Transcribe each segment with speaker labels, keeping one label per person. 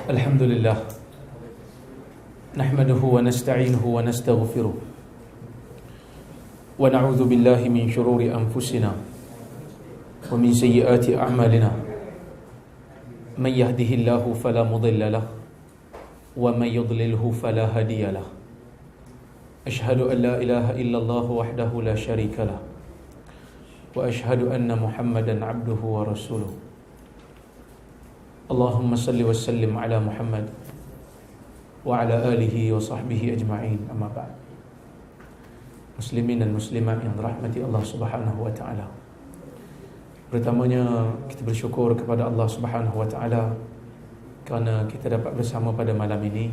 Speaker 1: Alhamdulillah, nahmaduhu wa nasta'inuhu wa nastaghfiruh wa na'udzu billahi min shururi anfusina wa min sayyiati a'malina. Man yahdihillahu fala mudilla lahu wa man yudlilhu fala hadiya lahu. Ashhadu an la ilaha illallah wahdahu la syarika lahu wa ashhadu anna Muhammadan 'abduhu wa rasuluh. Allahumma salli wa sallim ala Muhammad wa ala alihi wa sahbihi ajma'in, amma ba'd. Muslimin dan muslimat yang dirahmati Allah Subhanahu wa ta'ala, pertamanya kita bersyukur kepada Allah Subhanahu wa ta'ala kerana kita dapat bersama pada malam ini.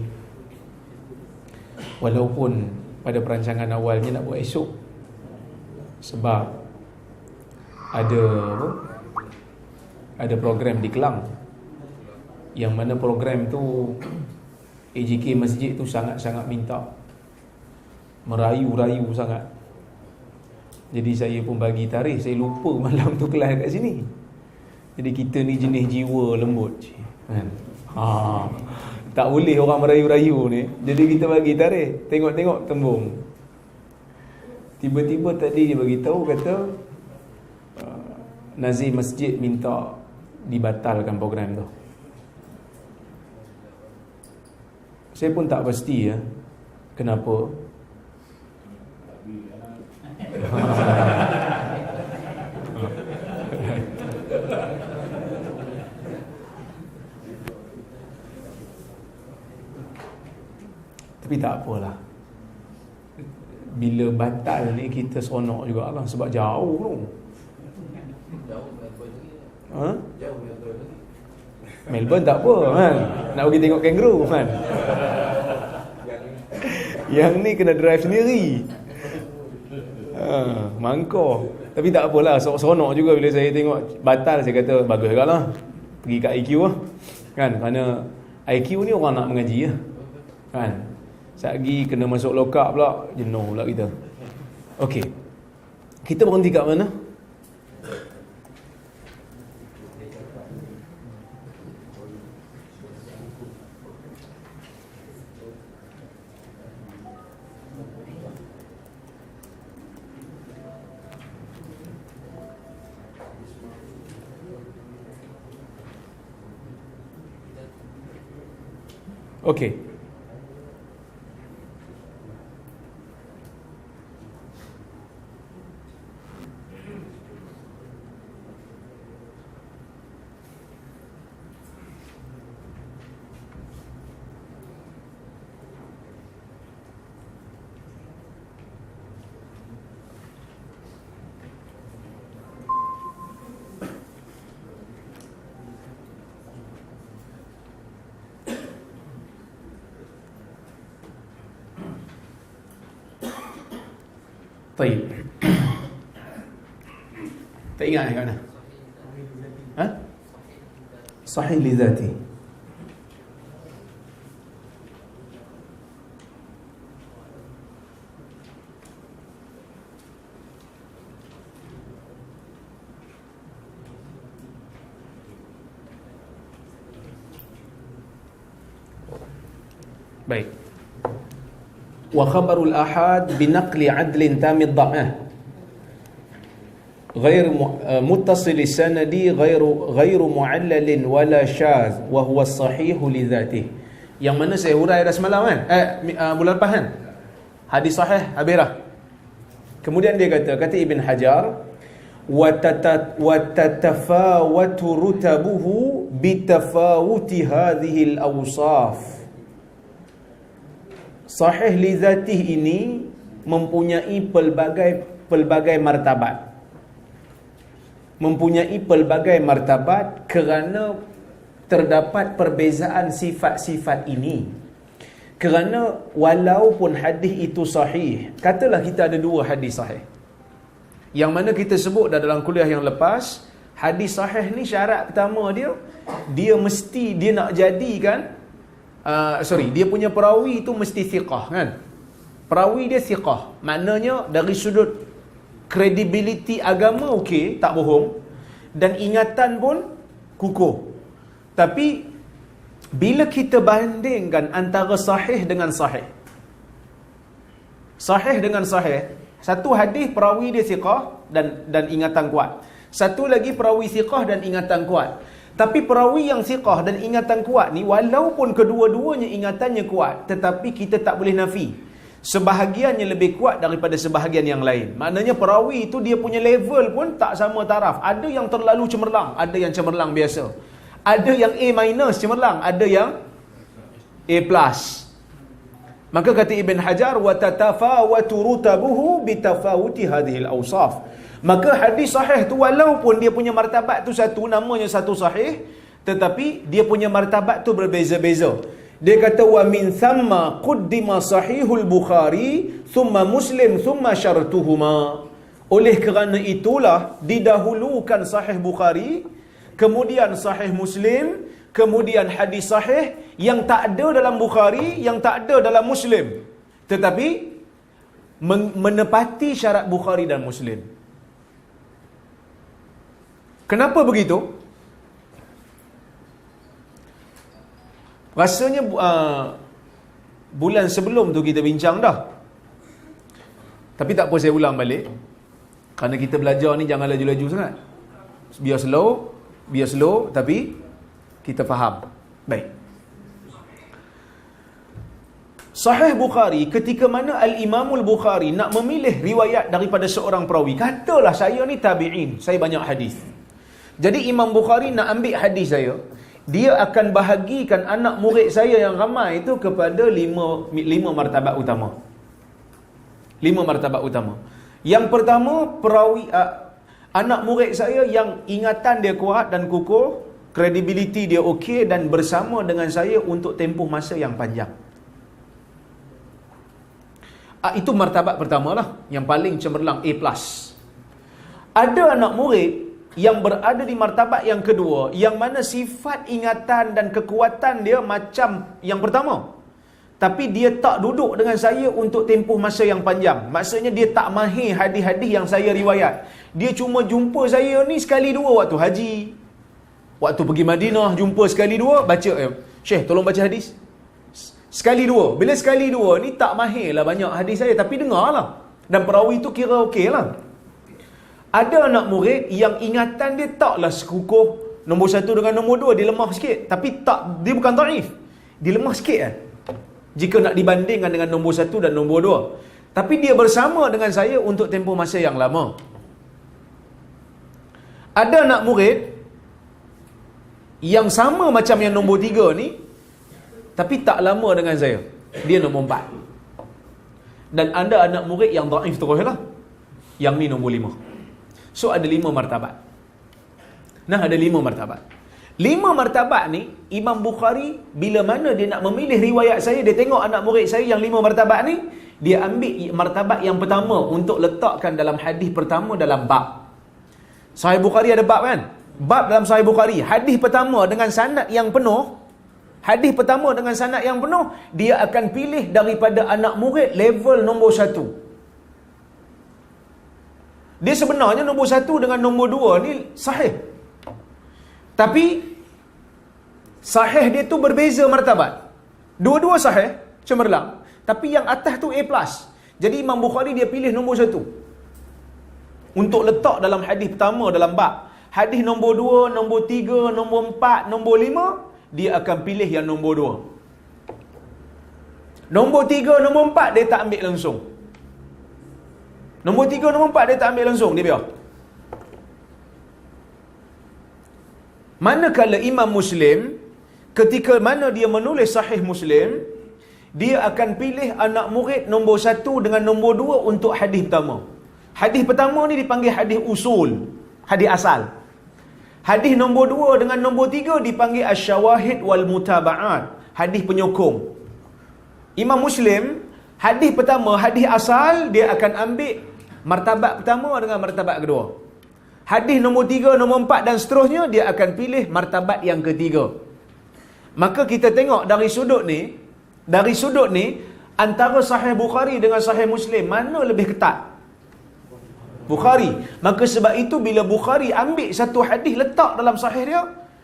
Speaker 1: Walaupun pada perancangan awalnya nak buat esok, sebab ada program di Kelang, yang mana program tu AJK Masjid tu sangat-sangat minta, merayu-rayu sangat. Jadi saya pun bagi tarikh, saya lupa malam tu kelas kat sini. Jadi kita ni jenis jiwa lembut kan? Tak boleh orang merayu-rayu ni. Jadi kita bagi tarikh, tengok-tengok tembung. Tiba-tiba tadi dia bagi tahu, kata Nazir Masjid minta dibatalkan program tu. Saya pun tak pasti kenapa. Tapi tak apalah. Bila batal ni kita seronok jugalah, sebab jauh tu. Melbourne tak apa kan, nak pergi tengok kangaroo kan. Yang ni kena drive sendiri. Mangkor. Tapi tak apalah, seronok juga bila saya tengok batal. Saya kata bagus juga lah, pergi kat IQ lah kan, kerana IQ ni orang nak mengaji kan. Satgi kena masuk lokap pula, jenuh pula kita. Okey, kita berhenti kat mana? Okey. Baik. Tak ingat kat mana? Sahih li dhati. Baik. Wa khabarul ahad binaqli adlin tamid dham'ah ghair muttasil sanadi ghairu mu'allalin wala syaz wa huwa sahih li dhatihi. Yang mana saya hurai dah semalam kan, bulan lepas kan, hadis sahih habis dah. Kemudian dia kata Ibn Hajar, wa tatafawatu rutabuhu bitafawuti hadhihi al-awsaf. Sahih li zatih ini mempunyai pelbagai martabat. Mempunyai pelbagai martabat kerana terdapat perbezaan sifat-sifat ini. Kerana walaupun hadis itu sahih, katalah kita ada dua hadis sahih, yang mana kita sebut dalam kuliah yang lepas, hadis sahih ni syarat pertama dia nak jadikan dia punya perawi itu mesti thiqah kan. Perawi dia thiqah, maknanya dari sudut kredibiliti agama okey, tak bohong, dan ingatan pun kukuh. Tapi Bila kita bandingkan antara sahih dengan sahih, sahih dengan sahih, satu hadis perawi dia thiqah dan ingatan kuat, satu lagi perawi thiqah dan ingatan kuat. Tapi perawi yang thiqah dan ingatan kuat ni, walaupun kedua-duanya ingatannya kuat, tetapi kita tak boleh nafi sebahagiannya lebih kuat daripada sebahagian yang lain. Maknanya perawi itu dia punya level pun tak sama taraf. Ada yang terlalu cemerlang, ada yang cemerlang biasa. Ada yang A- cemerlang, ada yang A+. Maka kata Ibn Hajar, wa tatafawatu rutabuhu bitafawuti hadhil awsaf. Maka hadis sahih tu walaupun dia punya martabat tu satu, namanya satu sahih, tetapi dia punya martabat tu berbeza-beza. Dia kata wa min thamma quddima sahihul Bukhari thumma Muslim thumma syartuhuma. Oleh kerana itulah didahulukan sahih Bukhari, kemudian sahih Muslim, kemudian hadis sahih yang tak ada dalam Bukhari, yang tak ada dalam Muslim, tetapi menepati syarat Bukhari dan Muslim. Kenapa begitu? Rasanya bulan sebelum tu kita bincang dah. Tapi tak apa, saya ulang balik. Kerana kita belajar ni jangan laju-laju sangat. Biar slow tapi kita faham. Baik. Sahih Bukhari, ketika mana Al-Imamul Bukhari nak memilih riwayat daripada seorang perawi, katalah saya ni tabi'in, saya banyak hadis. Jadi Imam Bukhari nak ambil hadis saya, dia akan bahagikan anak murid saya yang ramai itu kepada lima martabat utama. 5 martabat utama. Yang pertama, perawi anak murid saya yang ingatan dia kuat dan kukuh, kredibiliti dia okey dan bersama dengan saya untuk tempoh masa yang panjang. Itu martabat pertama lah, yang paling cemerlang, A+. Ada anak murid yang berada di martabat yang kedua, yang mana sifat ingatan dan kekuatan dia macam yang pertama, tapi dia tak duduk dengan saya untuk tempoh masa yang panjang. Maksudnya dia tak mahir hadis-hadis yang saya riwayat. Dia cuma jumpa saya ni sekali dua waktu haji, waktu pergi Madinah, jumpa sekali dua, baca, Syekh tolong baca hadis. Sekali dua. Bila sekali dua ni tak mahir lah banyak hadis saya, tapi dengar lah. Dan perawi tu kira okey lah. Ada anak murid yang ingatan dia taklah sekukuh nombor 1 dengan nombor 2, dia lemah sikit. Tapi tak, dia bukan dhaif, dia lemah sikit kan, jika nak dibandingkan dengan nombor 1 dan nombor 2. Tapi dia bersama dengan saya untuk tempoh masa yang lama. Ada anak murid yang sama macam yang nombor 3 ni, tapi tak lama dengan saya, dia nombor 4. Dan ada anak murid yang dhaif terus lah, yang ni nombor 5. So ada 5 martabat. Nah, ada 5 martabat. 5 martabat ni, Imam Bukhari bila mana dia nak memilih riwayat saya, dia tengok anak murid saya yang 5 martabat ni, dia ambil martabat yang pertama untuk letakkan dalam hadis pertama dalam bab. Sahih Bukhari ada bab kan? Bab dalam Sahih Bukhari, hadis pertama dengan sanad yang penuh, hadis pertama dengan sanad yang penuh, dia akan pilih daripada anak murid level nombor 1. Dia sebenarnya nombor 1 dengan nombor 2 ni sahih, tapi sahih dia tu berbeza martabat. Dua-dua sahih, cemerlang, tapi yang atas tu A+. Jadi Imam Bukhari dia pilih nombor 1 untuk letak dalam hadis pertama dalam bab. Hadis nombor 2, nombor 3, nombor 4, nombor 5, dia akan pilih yang nombor 2. Nombor 3, nombor 4 dia tak ambil langsung. Nombor 3, nombor 4 dia tak ambil langsung, dia biar. Manakala Imam Muslim, ketika mana dia menulis Sahih Muslim, dia akan pilih anak murid nombor 1 dengan nombor 2 untuk hadis pertama. Hadis pertama ni dipanggil hadis usul, hadis asal. Hadis nombor 2 dengan nombor 3 dipanggil asyawahid wal mutaba'at, hadis penyokong. Imam Muslim, hadis pertama, hadis asal, dia akan ambil martabat pertama dengan martabat kedua. Hadis nombor 3, nombor 4 dan seterusnya, dia akan pilih martabat yang ketiga. Maka kita tengok dari sudut ni, antara Sahih Bukhari dengan Sahih Muslim, mana lebih ketat? Bukhari. Maka sebab itu bila Bukhari ambil satu hadis letak dalam sahih dia,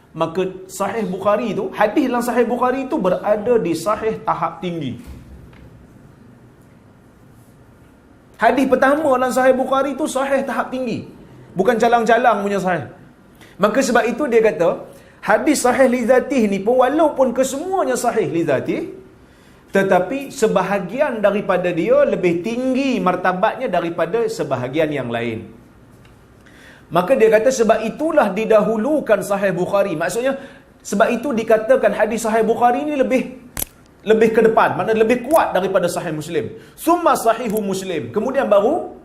Speaker 1: maka Sahih Bukhari itu, hadis dalam Sahih Bukhari itu berada di sahih tahap tinggi. Hadis pertama dalam Sahih Bukhari itu sahih tahap tinggi, bukan calang-calang punya sahih. Maka sebab itu dia kata, hadis sahih li zatih ni pun walaupun kesemuanya sahih li zatih, tetapi sebahagian daripada dia lebih tinggi martabatnya daripada sebahagian yang lain. Maka dia kata sebab itulah didahulukan Sahih Bukhari. Maksudnya sebab itu dikatakan hadis Sahih Bukhari ni lebih ke depan, maknanya lebih kuat daripada Sahih Muslim. Summa Sahihu Muslim, kemudian baru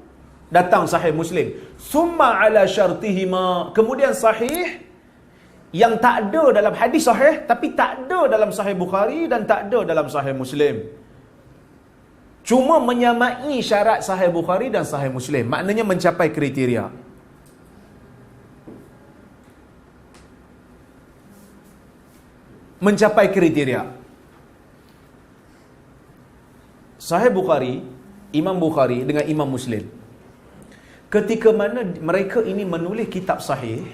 Speaker 1: datang Sahih Muslim. Summa ala syartihima, kemudian sahih yang tak ada dalam hadis sahih, tapi tak ada dalam Sahih Bukhari dan tak ada dalam Sahih Muslim. Cuma menyamai syarat Sahih Bukhari dan Sahih Muslim, maknanya mencapai kriteria. Mencapai kriteria. Sahih Bukhari, Imam Bukhari dengan Imam Muslim, ketika mana mereka ini menulis kitab sahih,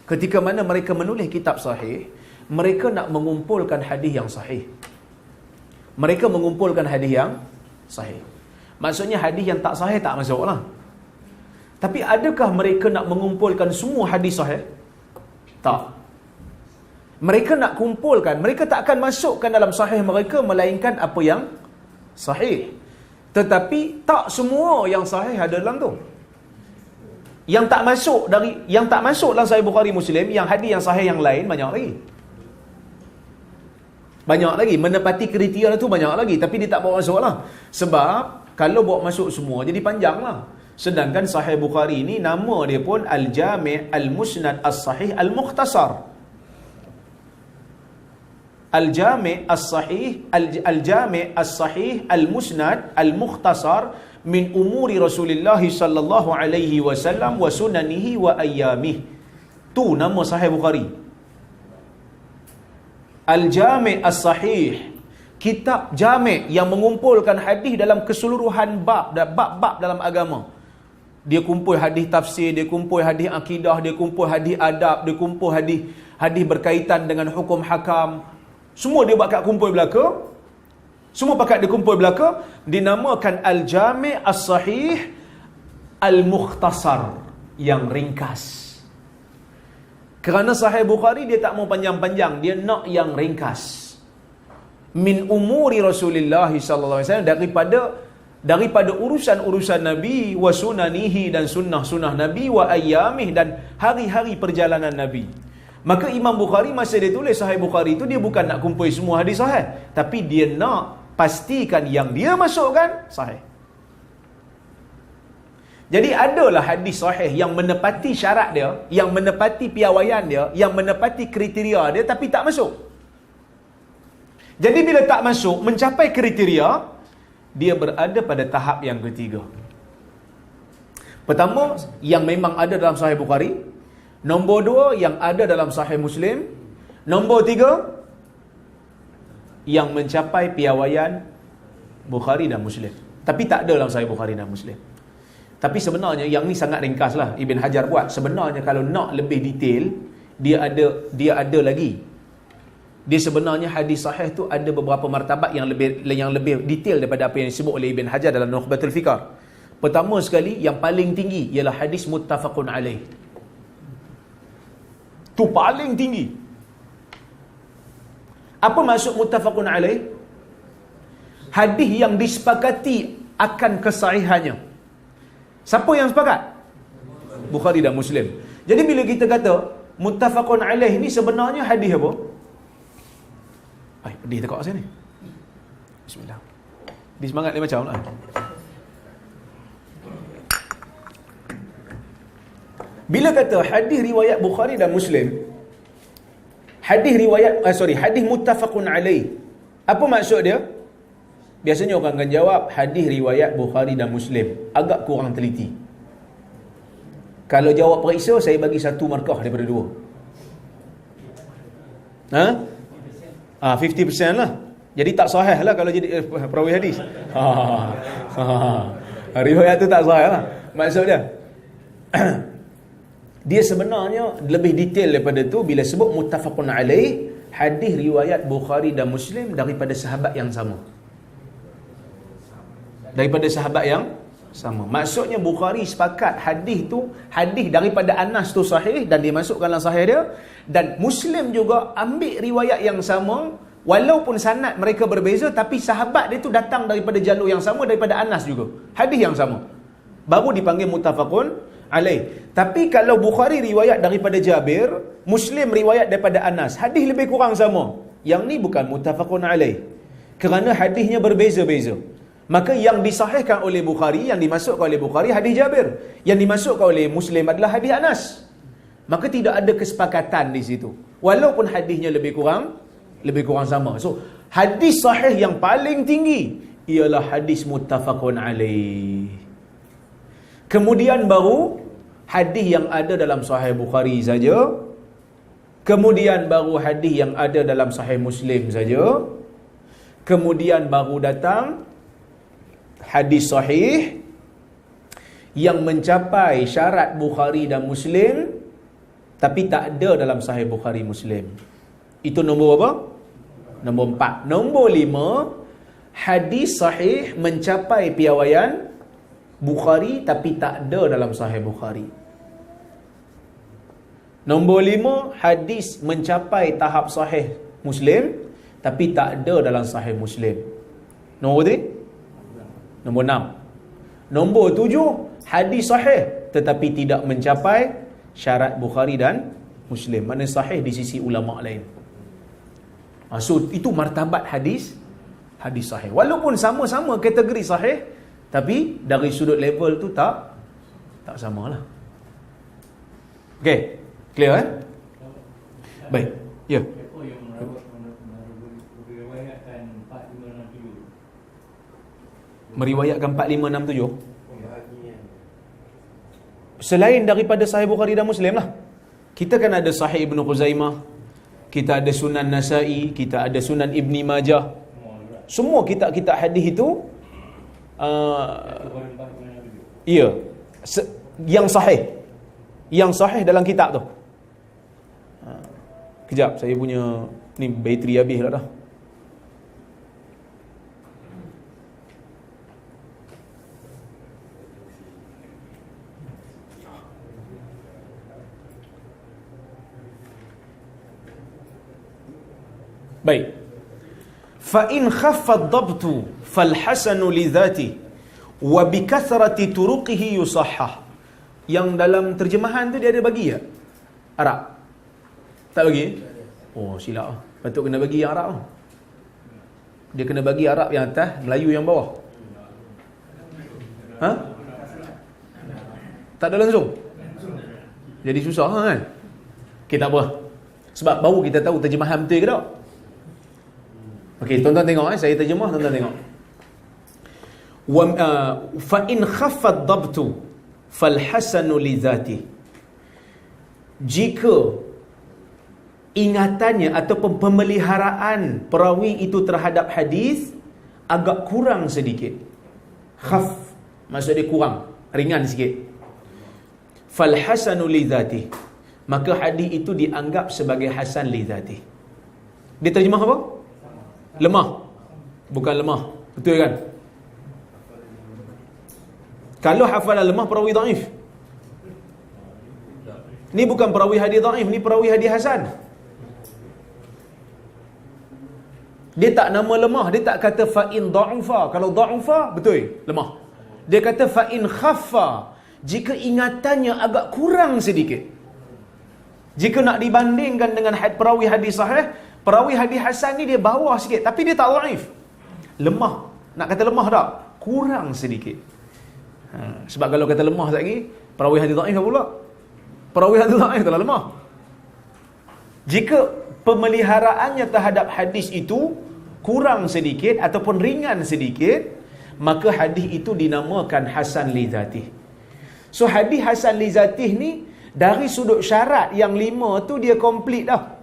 Speaker 1: ketika mana mereka menulis kitab sahih, mereka nak mengumpulkan hadis yang sahih. Mereka mengumpulkan hadis yang sahih. Maksudnya hadis yang tak sahih tak masuk lah. Tapi adakah mereka nak mengumpulkan semua hadis sahih? Tak. Mereka nak kumpulkan, mereka tak akan masukkan dalam sahih mereka melainkan apa yang sahih. Tetapi tak semua yang sahih ada dalam tu. Yang tak masuk dalam Sahih Bukhari Muslim, yang hadis yang sahih yang lain banyak lagi. Banyak lagi, menepati kriteria tu banyak lagi, tapi dia tak bawa masuk lah. Sebab kalau bawa masuk semua jadi panjang lah. Sedangkan Sahih Bukhari ni nama dia pun Al-Jami' Al-Musnad As-Sahih Al-Mukhtasar. Al-Jami' As-Sahih Al-Jami' As-Sahih Al-Musnad Al-Mukhtasar min umuri Rasulullah sallallahu alaihi wasallam wa sunanihi wa ayyamih. Tu nama Sahih Bukhari. Al-Jami' As-Sahih, kitab jami' yang mengumpulkan hadis dalam keseluruhan bab-bab dalam agama. Dia kumpul hadis tafsir, dia kumpul hadis akidah, dia kumpul hadis adab, dia kumpul hadis berkaitan dengan hukum hakam. Semua dia buat kat kumpul belaka. Semua pakat dia kumpul belaka, dinamakan Al-Jami' As-Sahih Al-Mukhtasar, yang ringkas. Kerana Sahih Bukhari dia tak mau panjang-panjang, dia nak yang ringkas. Min umuri Rasulullah sallallahu alaihi wasallam, daripada urusan-urusan Nabi, wa sunanihi, dan sunnah-sunnah Nabi, wa ayyamih, dan hari-hari perjalanan Nabi. Maka Imam Bukhari masa dia tulis Sahih Bukhari itu, dia bukan nak kumpul semua hadis sahih, tapi dia nak pastikan yang dia masukkan sahih. Jadi adalah hadis sahih yang menepati syarat dia, yang menepati piawaian dia, yang menepati kriteria dia, tapi tak masuk. Jadi bila tak masuk, mencapai kriteria, dia berada pada tahap yang ketiga. Pertama, yang memang ada dalam Sahih Bukhari. Nombor dua, yang ada dalam Sahih Muslim. Nombor tiga, yang mencapai piawaian Bukhari dan Muslim, tapi tak ada dalam Sahih Bukhari dan Muslim. Tapi sebenarnya yang ni sangat ringkas lah Ibn Hajar buat. Sebenarnya kalau nak lebih detail, dia ada lagi. Dia sebenarnya hadis sahih tu ada beberapa martabat yang lebih detail daripada apa yang disebut oleh Ibn Hajar dalam Nukhbatul Fikar. Pertama sekali, yang paling tinggi ialah hadis muttafaqun alaih. Tu paling tinggi. Apa maksud muttafaqun alaih? Hadis yang disepakati akan kesahihannya. Siapa yang sepakat? Bukhari dan Muslim. Jadi bila kita kata muttafaqun alaih ni sebenarnya hadis apa? Ai, pedih tekak sini. Bismillah. Di semangat dia macam lah. Bila kata hadis riwayat Bukhari dan Muslim, hadis muttafaqun alaih, apa maksud dia? Biasanya orang akan jawab hadis riwayat Bukhari dan Muslim. Agak kurang teliti. Kalau jawab periksa, saya bagi 1 markah daripada 2. 50% lah. Jadi tak sahih lah kalau jadi perawi hadis. Riwayat tu tak sahih lah. Maksud dia Dia sebenarnya lebih detail daripada tu bila sebut muttafaqun alaih, hadis riwayat Bukhari dan Muslim daripada sahabat yang sama. Daripada sahabat yang sama. Maksudnya Bukhari sepakat hadis tu, hadis daripada Anas tu sahih dan dimasukkan dalam sahih dia, dan Muslim juga ambil riwayat yang sama walaupun sanad mereka berbeza, tapi sahabat dia tu datang daripada jalur yang sama daripada Anas juga. Hadis yang sama. Baru dipanggil muttafaqun alaih. Tapi kalau Bukhari riwayat daripada Jabir, Muslim riwayat daripada Anas, hadis lebih kurang sama. Yang ni bukan muttafaqun alaih, kerana hadisnya berbeza-beza. Maka yang disahihkan oleh Bukhari, yang dimasukkan oleh Bukhari hadis Jabir, yang dimasukkan oleh Muslim adalah hadis Anas. Maka tidak ada kesepakatan di situ, walaupun hadisnya lebih kurang sama. So hadis sahih yang paling tinggi ialah hadis muttafaqun alaih. Kemudian baru hadis yang ada dalam Sahih Bukhari saja. Kemudian baru hadis yang ada dalam Sahih Muslim saja. Kemudian baru datang hadis sahih yang mencapai syarat Bukhari dan Muslim tapi tak ada dalam Sahih Bukhari Muslim. Itu nombor apa? Nombor 4. Nombor 5, hadis sahih mencapai piawaian Bukhari tapi tak ada dalam Sahih Bukhari. Nombor 5, hadis mencapai tahap Sahih Muslim tapi tak ada dalam Sahih Muslim. Nombor 3? Nombor 6. Nombor 7, hadis sahih tetapi tidak mencapai syarat Bukhari dan Muslim. Mana sahih di sisi ulama lain. So itu martabat hadis sahih. Walaupun sama-sama kategori sahih, tapi dari sudut level tu tak samalah. Okey, clear kan? Baik. Ya. Meriwayatkan 4567. Selain daripada Sahih Bukhari dan Muslim lah. Kita kan ada Sahih Ibn Khuzaimah, kita ada Sunan Nasa'i, kita ada Sunan Ibni Majah. Semua kitab-kitab hadis itu ya, yang sahih dalam kitab tu. Kejap, saya punya ni bateri habis lah dah. Baik. Fa in khaffa ad-dabtu fal hasanu li dhati wa bi kathrati turuqihi yusahhah. Yang dalam terjemahan tu dia ada bagi tak? Arab. Tak bagi? Oh, silap ah. Patut kena bagi yang Arab. Dia kena bagi Arab yang atas, Melayu yang bawah. Ha? Tak ada langsung. Jadi susah kan? Okey, tak apa. Sebab baru kita tahu terjemahan betul ke tak? Okey, tuan-tuan tengok saya terjemah, tuan-tuan tengok. Fa in khaffa ad-dabtu fal hasanu li dhati. Jika ingatannya ataupun pemeliharaan perawi itu terhadap hadis agak kurang sedikit. Khaf maksud dia kurang, ringan sikit. Fal hasanu li dhati, maka hadis itu dianggap sebagai hasan li dhati. Dia terjemah apa? Lemah. Bukan lemah. Betul kan? Kalau hafalan lemah, perawi dhaif. Ni bukan perawi hadis dhaif, ni perawi hadis hasan. Dia tak nama lemah, dia tak kata fa in dha'ufa. Kalau dha'ufa betul, lemah. Dia kata fa in khaffa, jika ingatannya agak kurang sedikit. Jika nak dibandingkan dengan perawi hadis sahih, perawi hadis hasan ni dia bawah sikit, tapi dia tak dhaif. Lemah. Nak kata lemah tak? Kurang sedikit. Sebab kalau kata lemah lagi, perawi hadis dhaif apa pula? Perawi hadis dhaif telah lemah. Jika pemeliharaannya terhadap hadis itu kurang sedikit ataupun ringan sedikit, maka hadis itu dinamakan hasan li dzatih. So hadis hasan li dzatih ni dari sudut syarat yang 5 tu dia komplit dah.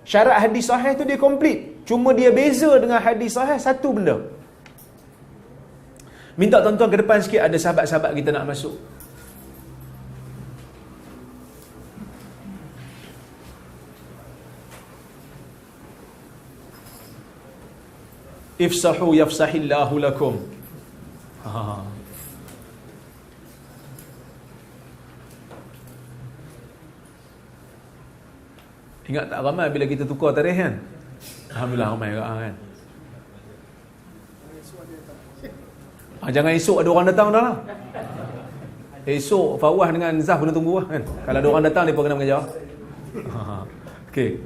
Speaker 1: Syarat hadis sahih tu dia komplit. Cuma dia beza dengan hadis sahih satu benda. Minta tuan-tuan ke depan sikit, ada sahabat-sahabat kita nak masuk. Ifsahu yafsahillahu lakum. Ingat tak ramai bila kita tukar tarikh kan? Alhamdulillah ramai kan. Jangan esok ada orang datang dah lah. Esok Fawah dengan Zah kena tunggu lah kan. Kalau ada orang datang, mereka kena mengajar. Okey.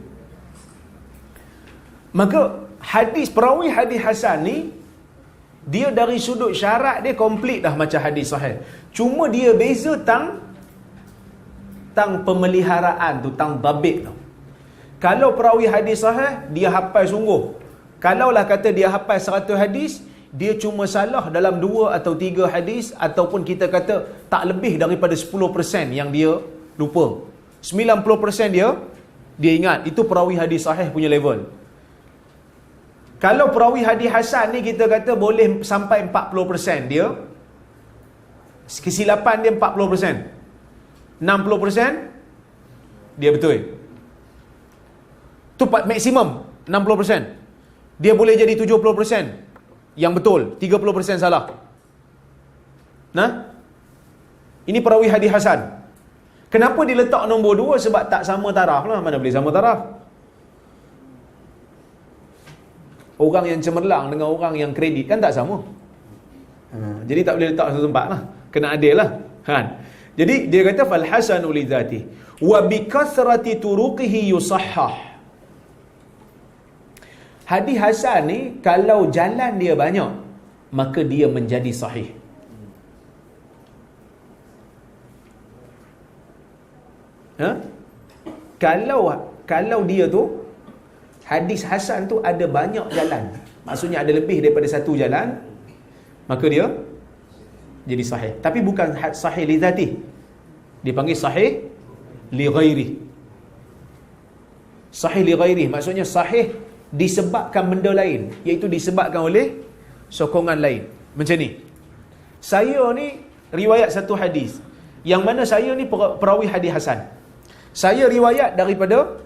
Speaker 1: Maka perawi hadis hasan ni, dia dari sudut syarat dia komplit dah macam hadis sahih. Cuma dia beza tang pemeliharaan tu, tang dabit tu. Kalau perawi hadis sahih, dia hafal sungguh. Kalaulah kata dia hafal 100 hadis, dia cuma salah dalam 2 atau 3 hadis, ataupun kita kata tak lebih daripada 10% yang dia lupa. 90% dia ingat. Itu perawi hadis sahih punya level. Kalau perawi hadis hasan ni kita kata boleh sampai 40%, dia kesilapan dia 40%. 60% dia betul. Tu maksimum 60%. Dia boleh jadi 70% yang betul, 30% salah. Nah, ini perawi hadis hasan. Kenapa dia letak nombor 2? Sebab tak sama taraf lah. Mana boleh sama taraf? Orang yang cemerlang dengan orang yang kredit kan tak sama. Jadi tak boleh letak satu tempat lah. Kena adil lah kan? Jadi dia kata fal hasanu li dzati wa bi kathrati turuqihi yusahhah. Hadis hasan ni kalau jalan dia banyak, maka dia menjadi sahih. Kalau dia tu hadis hasan tu ada banyak jalan, maksudnya ada lebih daripada satu jalan, maka dia jadi sahih. Tapi bukan sahih li dzati. Dia panggil sahih li ghairi. Sahih li ghairi maksudnya sahih disebabkan benda lain, iaitu disebabkan oleh sokongan lain. Macam ni, saya ni riwayat satu hadis, yang mana saya ni perawi hadis hasan. Saya riwayat daripada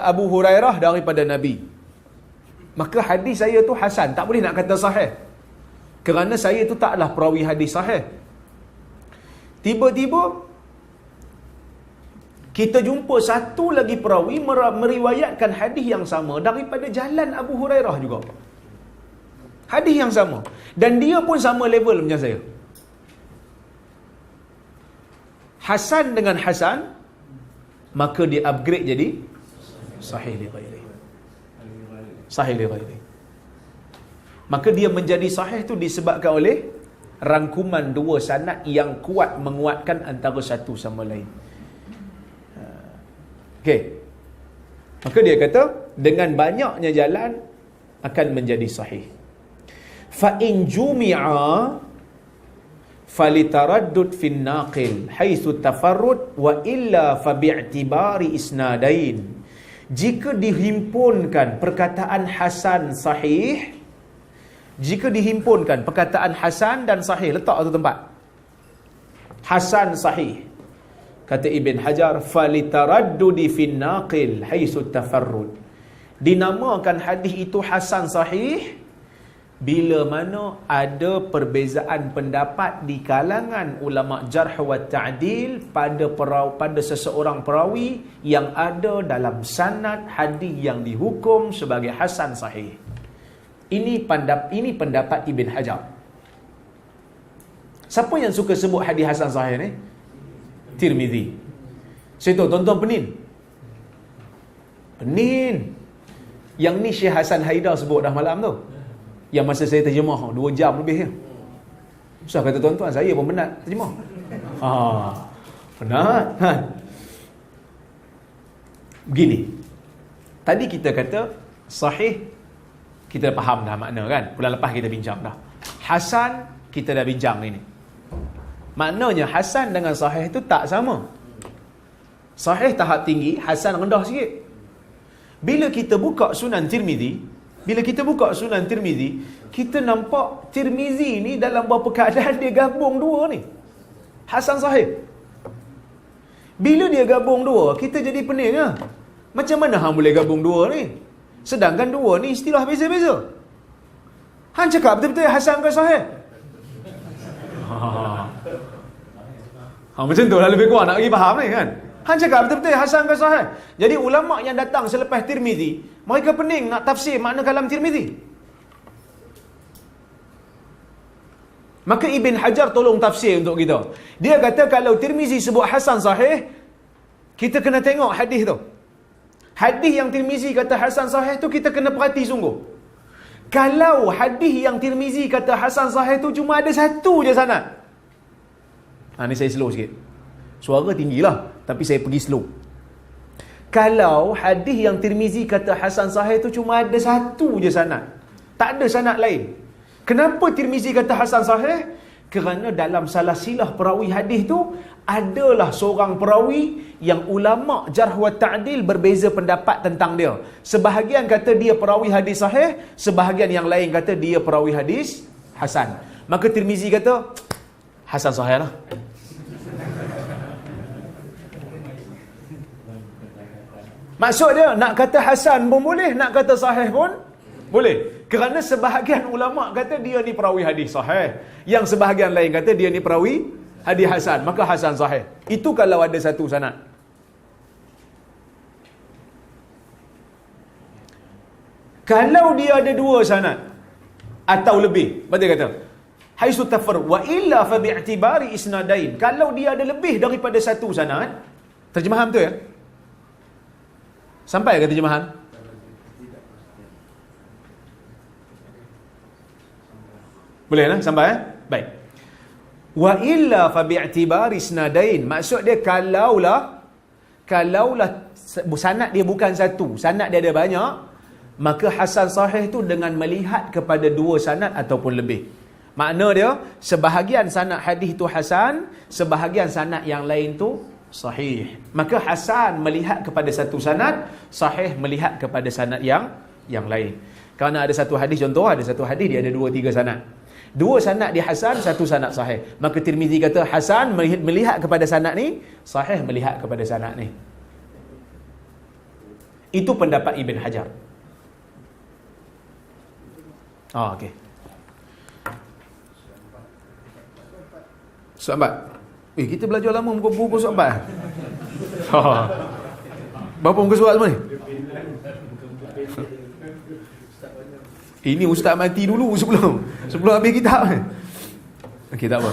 Speaker 1: Abu Hurairah, daripada Nabi. Maka hadis saya tu hasan, tak boleh nak kata sahih, kerana saya tu taklah perawi hadis sahih. Tiba-tiba kita jumpa satu lagi perawi meriwayatkan hadis yang sama daripada jalan Abu Hurairah juga. Hadis yang sama. Dan dia pun sama level macam saya. Hasan dengan hasan, maka dia upgrade jadi sahih li ghairi. Sahih li ghairi. Maka dia menjadi sahih tu disebabkan oleh rangkuman dua sanad yang kuat menguatkan antara satu sama lain. Okey. Maka dia kata dengan banyaknya jalan akan menjadi sahih. Fa in jumi'a falitaraddud fin naqil haitsu tafarrud wa illa fa bi'tibari isnadain. Jika dihimpunkan perkataan hasan sahih, jika dihimpunkan perkataan hasan dan sahih, letak tu tempat. Hasan sahih. Kata Ibn Hajar, falitaraddudi fin naqil haitsu tafarrud. Dinamakan hadis itu hasan sahih bila mana ada perbezaan pendapat di kalangan ulama jarh wa ta'dil pada seseorang perawi yang ada dalam sanad hadis yang dihukum sebagai hasan sahih. Ini pendapat Ibn Hajar. Siapa yang suka sebut hadis hasan sahih ni? Tirmizi. Saya tahu tuan-tuan penin. Yang ni Syekh Hasan Haidar sebut dah malam tu. Yang masa saya terjemah 2 jam lebih ya. Susah kata tuan-tuan, saya pun penat terjemah. Penat. Begini. Tadi kita kata sahih, kita dah faham dah makna kan. Bulan lepas kita bincang dah. Hasan kita dah bincang ini. Maknanya hasan dengan sahih itu tak sama. Sahih tahap tinggi, hasan rendah sikit. Bila kita buka Sunan Tirmizi, kita nampak Tirmizi ni dalam beberapa keadaan dia gabung dua ni. Hasan sahih. Bila dia gabung dua, kita jadi pening lah. Macam mana hang boleh gabung dua ni? Sedangkan dua ni istilah beza-beza. Hang cakap betul-betul hasan ke sahih? Macam tu lah lebih kurang nak bagi faham ni kan. Han cakap betul-betul hasan ke sahih. Jadi ulama yang datang selepas Tirmizi, mereka pening nak tafsir makna kalam Tirmizi. Maka Ibn Hajar tolong tafsir untuk kita. Dia kata kalau Tirmizi sebut hasan sahih, kita kena tengok hadis tu. Hadis yang Tirmizi kata hasan sahih tu kita kena perhati sungguh. Kalau hadis yang Tirmizi kata hasan sahih tu cuma ada satu je sanad. Ni saya slow sikit. Suara tinggilah, tapi saya pergi slow. Kalau hadis yang Tirmizi kata hasan sahih tu cuma ada satu je sanad, tak ada sanad lain. Kenapa Tirmizi kata hasan sahih? Kerana dalam salah silah perawi hadis tu adalah seorang perawi yang ulama jarh wa ta'dil berbeza pendapat tentang dia. Sebahagian kata dia perawi hadis sahih, sebahagian yang lain kata dia perawi hadis hasan. Maka Tirmizi kata hasan sahih lah. Maksud dia nak kata hasan pun boleh, nak kata sahih pun boleh. Kerana sebahagian ulama kata dia ni perawi hadis sahih, yang sebahagian lain kata dia ni perawi hadis hasan, maka hasan sahih. Itu kalau ada satu sanad. Kalau dia ada dua sanad atau lebih, betul kata haisu tafar wa illa fa bi'tibari isnadain. Kalau dia ada lebih daripada satu sanad, terjemahan betul ya? Sampai ke terjemahan? Boleh lah sampai Baik. Wa illa fa bi'tibari isnadain. Maksud dia kalaulah sanad dia bukan satu, sanad dia ada banyak, maka hasan sahih tu dengan melihat kepada dua sanad ataupun lebih. Makna dia sebahagian sanad hadis tu hasan, sebahagian sanad yang lain tu sahih. Maka hasan melihat kepada satu sanad, sahih melihat kepada sanad yang lain. Kerana ada satu hadis, contoh ada satu hadis dia ada 2-3 sanad. Dua sanad dia hasan, satu sanad sahih. Maka Tirmizi kata hasan melihat kepada sanad ni, sahih melihat kepada sanad ni. Itu pendapat Ibn Hajar. Okey. Soal 4. Kita belajar lama muka buku soal 4. Berapa muka soal semua ni? Ini ustaz mati dulu sebelum habis kitab. Okey, tak apa.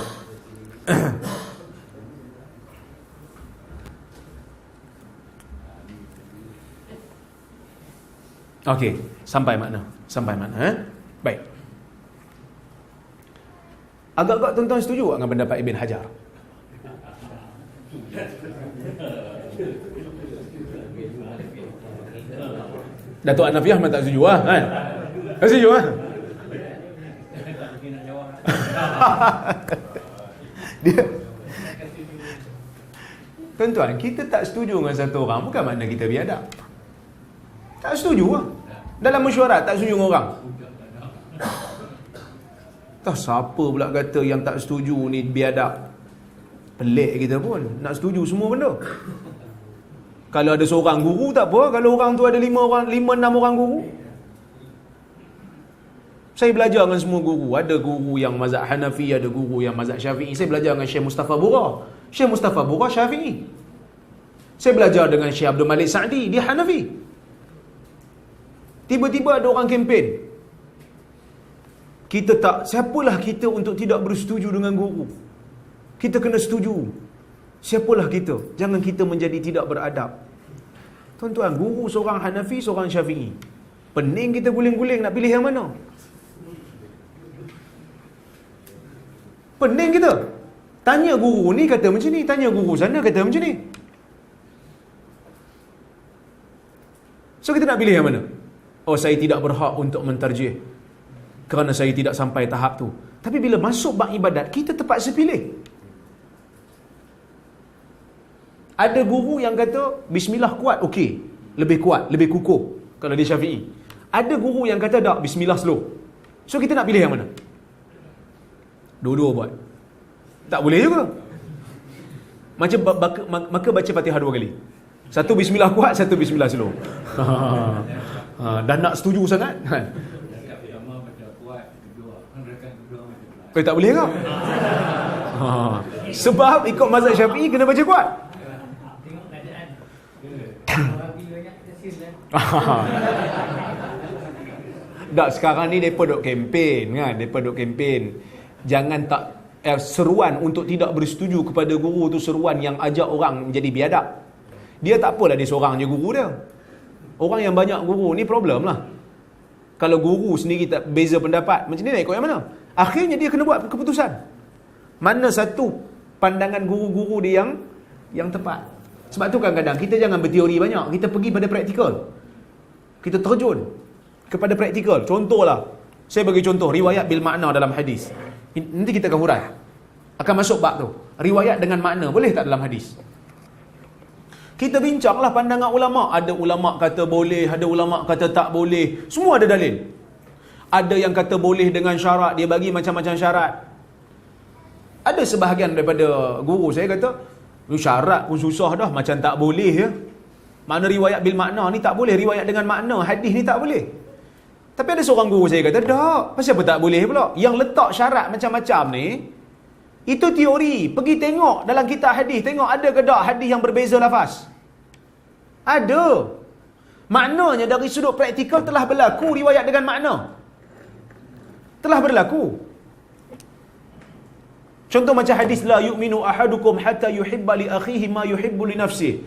Speaker 1: Okey, sampai mana? Baik. Agak-agak tuan-tuan setuju tak dengan pendapat Ibn Hajar? Datuk Hanafiah memang tak setuju kan? Tak setuju Dia tuan-tuan, kita tak setuju dengan satu orang bukan makna kita biadab. Tak setuju dalam mesyuarat tak setuju dengan orang. Tak siapa pula kata yang tak setuju ni biadab. Pelik kita pun nak setuju semua benda. Kalau ada seorang guru tak apa, kalau orang tu ada 5-6 orang guru. Saya belajar dengan semua guru. Ada guru yang mazhab Hanafi, ada guru yang mazhab Syafi'i. Saya belajar dengan Syekh Mustafa Bura. Syekh Mustafa Bura Syafi'i. Saya belajar dengan Syekh Abdul Malik Sa'di, dia Hanafi. Tiba-tiba ada orang kempen. Kita tak, siapalah kita untuk tidak bersetuju dengan guru? Kita kena setuju. Siapalah kita? Jangan kita menjadi tidak beradab. Tuan-tuan, guru seorang Hanafi, seorang Syafi'i. Pening kita guling-guling nak pilih yang mana? Pening kita. Tanya guru ni kata macam ni, tanya guru sana kata macam ni. So kita nak pilih yang mana? Oh, saya tidak berhak untuk mentarjih kerana saya tidak sampai tahap tu. Tapi bila masuk bab ibadat, kita terpaksa pilih. Ada guru yang kata bismillah kuat, okey, lebih kuat, lebih kukuh kalau dia Syafi'i. Ada guru yang kata tak, bismillah slow. So kita nak pilih yang mana? Dua-dua buat. Tak boleh juga. Maka baca Fatihah 2 kali. Satu bismillah kuat, satu bismillah slow. Dan nak setuju sangat kan? Tak boleh ke? Sebab ikut mazhab Syafi'i kena baca kuat.
Speaker 2: Tengok keadaan.
Speaker 1: Tak, sekarang ni mereka duk kempen kan, mereka duk kempen. Jangan tak seruan untuk tidak bersetuju kepada guru tu seruan yang ajak orang menjadi biadab. Dia tak apalah dia seorang je guru dia. Orang yang banyak guru ni problem lah. Kalau guru sendiri tak beza pendapat, macam ni nak ikut yang mana? Akhirnya dia kena buat keputusan. Mana satu pandangan guru-guru dia yang tepat. Sebab tu kadang-kadang kita jangan berteori banyak, kita pergi pada praktikal. Kita terjun kepada praktikal. Contohlah, saya bagi contoh riwayat bil makna dalam hadis. Nanti kita akan hurai. Akan masuk bab tu. Riwayat dengan makna boleh tak dalam hadis? Kita bincanglah pandangan ulama. Ada ulama kata boleh, ada ulama kata tak boleh. Semua ada dalil. Ada yang kata boleh dengan syarat, dia bagi macam-macam syarat. Ada sebahagian daripada guru saya kata, syarat pun susah dah, macam tak boleh ya. Mana riwayat bil makna ni tak boleh, riwayat dengan makna hadis ni tak boleh. Tapi ada seorang guru saya kata, tak, pasal apa tak boleh pula? Yang letak syarat macam-macam ni, itu teori. Pergi tengok dalam kitab hadis, tengok ada ke tak hadis yang berbeza lafaz. Ada. Maknanya dari sudut praktikal telah berlaku riwayat dengan makna. Telah berlaku. Contoh macam hadis la yu'minu ahadukum hatta yuhibba li akhihi ma yuhibbu li nafsihi.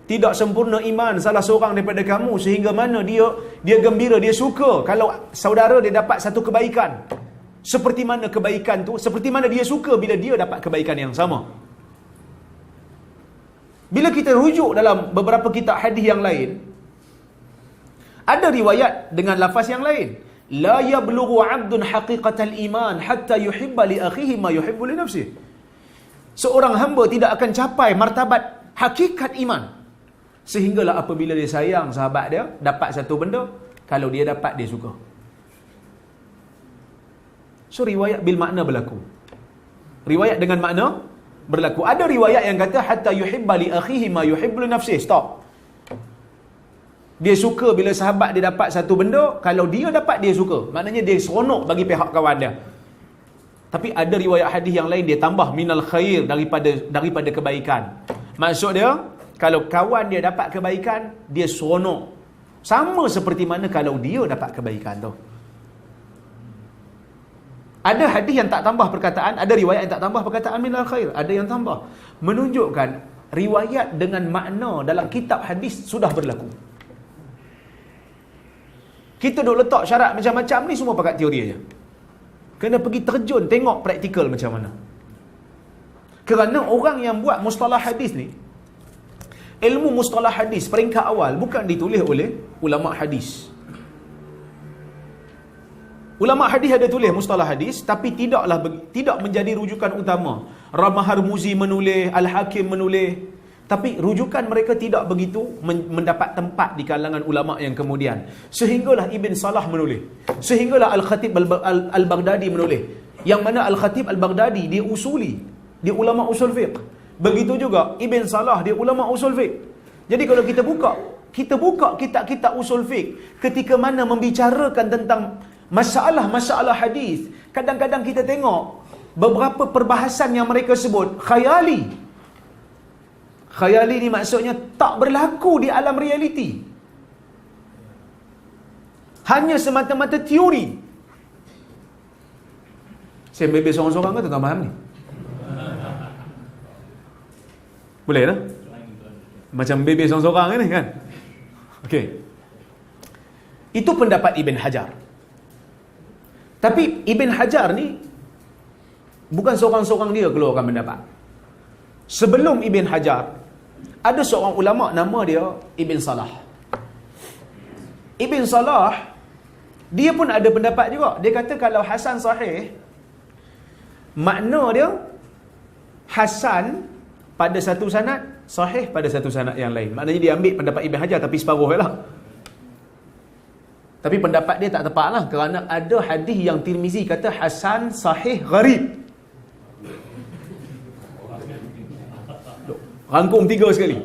Speaker 1: Tidak sempurna iman salah seorang daripada kamu sehingga mana dia gembira, dia suka kalau saudara dia dapat satu kebaikan. Seperti mana kebaikan tu, seperti mana dia suka bila dia dapat kebaikan yang sama. Bila kita rujuk dalam beberapa kitab hadis yang lain, ada riwayat dengan lafaz yang lain. La yablughu 'abdun haqiqatal iman hatta yuhibba li akhihi ma yuhibbu li nafsihi. Seorang hamba tidak akan capai martabat hakikat iman sehinggalah apabila dia sayang sahabat dia dapat satu benda, kalau dia dapat dia suka. So riwayat bil makna berlaku. Riwayat dengan makna berlaku. Ada riwayat yang kata hatta yuhibba li akhihi ma yuhibbu li nafsihi. Stop. Dia suka bila sahabat dia dapat satu benda, kalau dia dapat dia suka. Maknanya dia seronok bagi pihak kawan dia. Tapi ada riwayat hadis yang lain dia tambah minal khair, daripada kebaikan. Maksud dia, kalau kawan dia dapat kebaikan, dia seronok. Sama seperti mana kalau dia dapat kebaikan tu. Ada hadis yang tak tambah perkataan, ada riwayat yang tak tambah perkataan minal khair, ada yang tambah. Menunjukkan riwayat dengan makna dalam kitab hadis sudah berlaku. Kita duk letak syarat macam-macam ni semua pakat teori aja. Kena pergi terjun tengok praktikal macam mana. Kerana orang yang buat mustalah hadis ni, ilmu mustalah hadis peringkat awal bukan ditulis oleh ulama hadis. Ulama hadis ada tulis mustalah hadis tapi tidak menjadi rujukan utama. Ramah Harmuzi menulis, Al-Hakim menulis, tapi rujukan mereka tidak begitu mendapat tempat di kalangan ulama yang kemudian. Sehinggalah Ibn Salah menulis. Sehinggalah Al-Khatib Al-Baghdadi menulis. Yang mana Al-Khatib Al-Baghdadi dia usuli, dia ulama usul fiqh. Begitu juga Ibn Salah dia ulama usul fiqh. Jadi kalau kita buka kitab-kitab usul fiqh, ketika mana membicarakan tentang masalah-masalah hadis, kadang-kadang kita tengok beberapa perbahasan yang mereka sebut khayali. Khayali ni maksudnya tak berlaku di alam realiti. Hanya semata-mata teori. Saya bebel sorang-sorang ke tuan-tuan faham ni? Boleh tak? Macam bebel sorang-sorang ni kan? Okey. Itu pendapat Ibn Hajar. Tapi Ibn Hajar ni bukan seorang-seorang dia keluarkan pendapat. Sebelum Ibn Hajar, ada seorang ulama nama dia Ibn Salah. Ibn Salah, dia pun ada pendapat juga. Dia kata kalau Hasan sahih, makna dia Hasan pada satu sanad, sahih pada satu sanad yang lain. Maknanya dia ambil pendapat Ibn Hajar tapi separuh je lah. Tapi pendapat dia tak tepat lah, kerana ada hadis yang Tirmizi kata Hasan sahih gharib. Rangkum 3 sekali.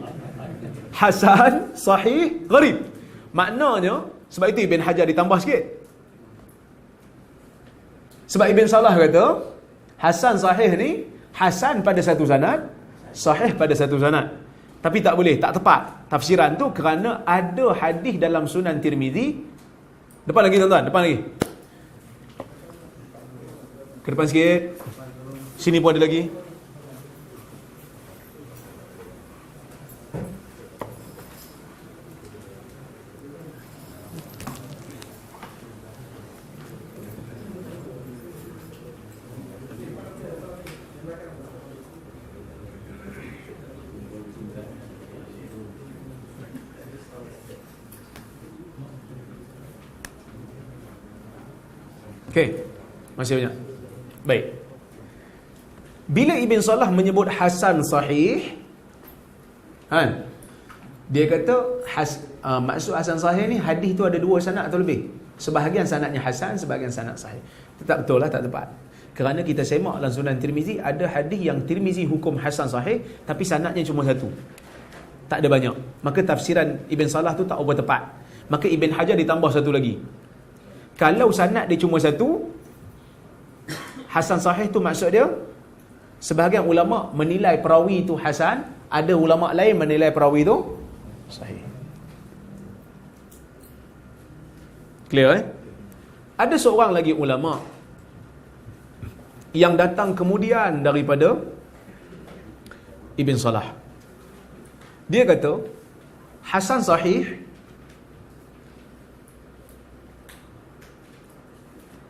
Speaker 1: Hasan, sahih, gharib. Maknanya, sebab itu Ibn Hajar ditambah sikit. Sebab Ibn Salah kata, Hasan sahih ni, Hasan pada satu sanad, sahih pada satu sanad. Tapi tak boleh, tak tepat tafsiran tu kerana ada hadis dalam Sunan Tirmizi. Depan lagi tuan-tuan, depan lagi. Ke depan sikit. Sini pun ada lagi. Okey, masih banyak. Baik. Bila Ibn Salah menyebut Hasan sahih, dia kata maksud Hasan sahih ni hadis tu ada dua sanad atau lebih. Sebahagian sanadnya Hasan, sebahagian sanad sahih. Tak betul lah, tak tepat. Kerana kita semak dalam Sunan Tirmizi ada hadis yang Tirmizi hukum Hasan sahih tapi sanadnya cuma satu. Tak ada banyak. Maka tafsiran Ibn Salah tu tak berapa tepat. Maka Ibn Hajar ditambah satu lagi. Kalau sanad dia cuma satu, Hasan sahih tu maksud dia, sebahagian ulama menilai perawi tu Hasan, ada ulama lain menilai perawi tu sahih. Clear Ada seorang lagi ulama yang datang kemudian daripada Ibn Salah. Dia kata Hasan sahih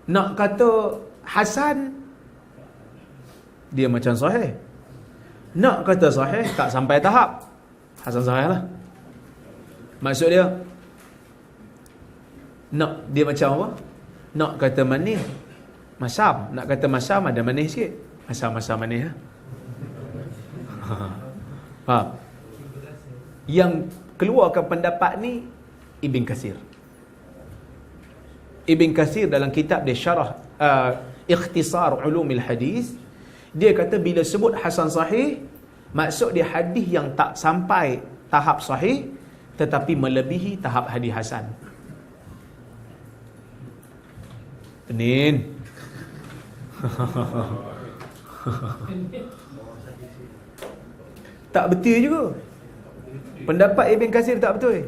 Speaker 1: nak kata Hasan dia macam sahih, nak kata sahih tak sampai tahap Hasan sahih lah. Maksud dia nak dia macam apa? Nak kata manis masam, nak kata masam ada manis sikit, masam manis lah. Faham? Yang keluarkan pendapat ni Ibn Katsir. Ibn Katsir dalam kitab dia Syarah Ikhtisar Ulumil Hadis, dia kata bila sebut Hasan sahih, maksud dia hadis yang tak sampai tahap sahih tetapi melebihi tahap hadis hasan. Penin. Tak betul juga. Pendapat Ibn Katsir tak betul.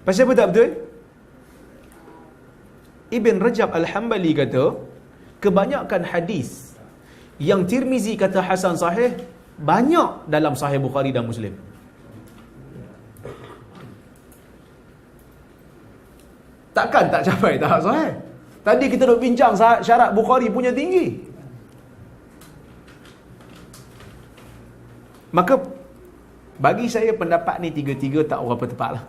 Speaker 1: Pasal apa tak betul? Ibn Rajab Al-Hambali kata kebanyakan hadis yang Tirmizi kata Hasan sahih banyak dalam Sahih Bukhari dan Muslim. Takkan tak capai tahap sahih? Tadi kita duk bincang syarat Bukhari punya tinggi. Maka bagi saya pendapat ni tiga-tiga tak berapa tepat lah.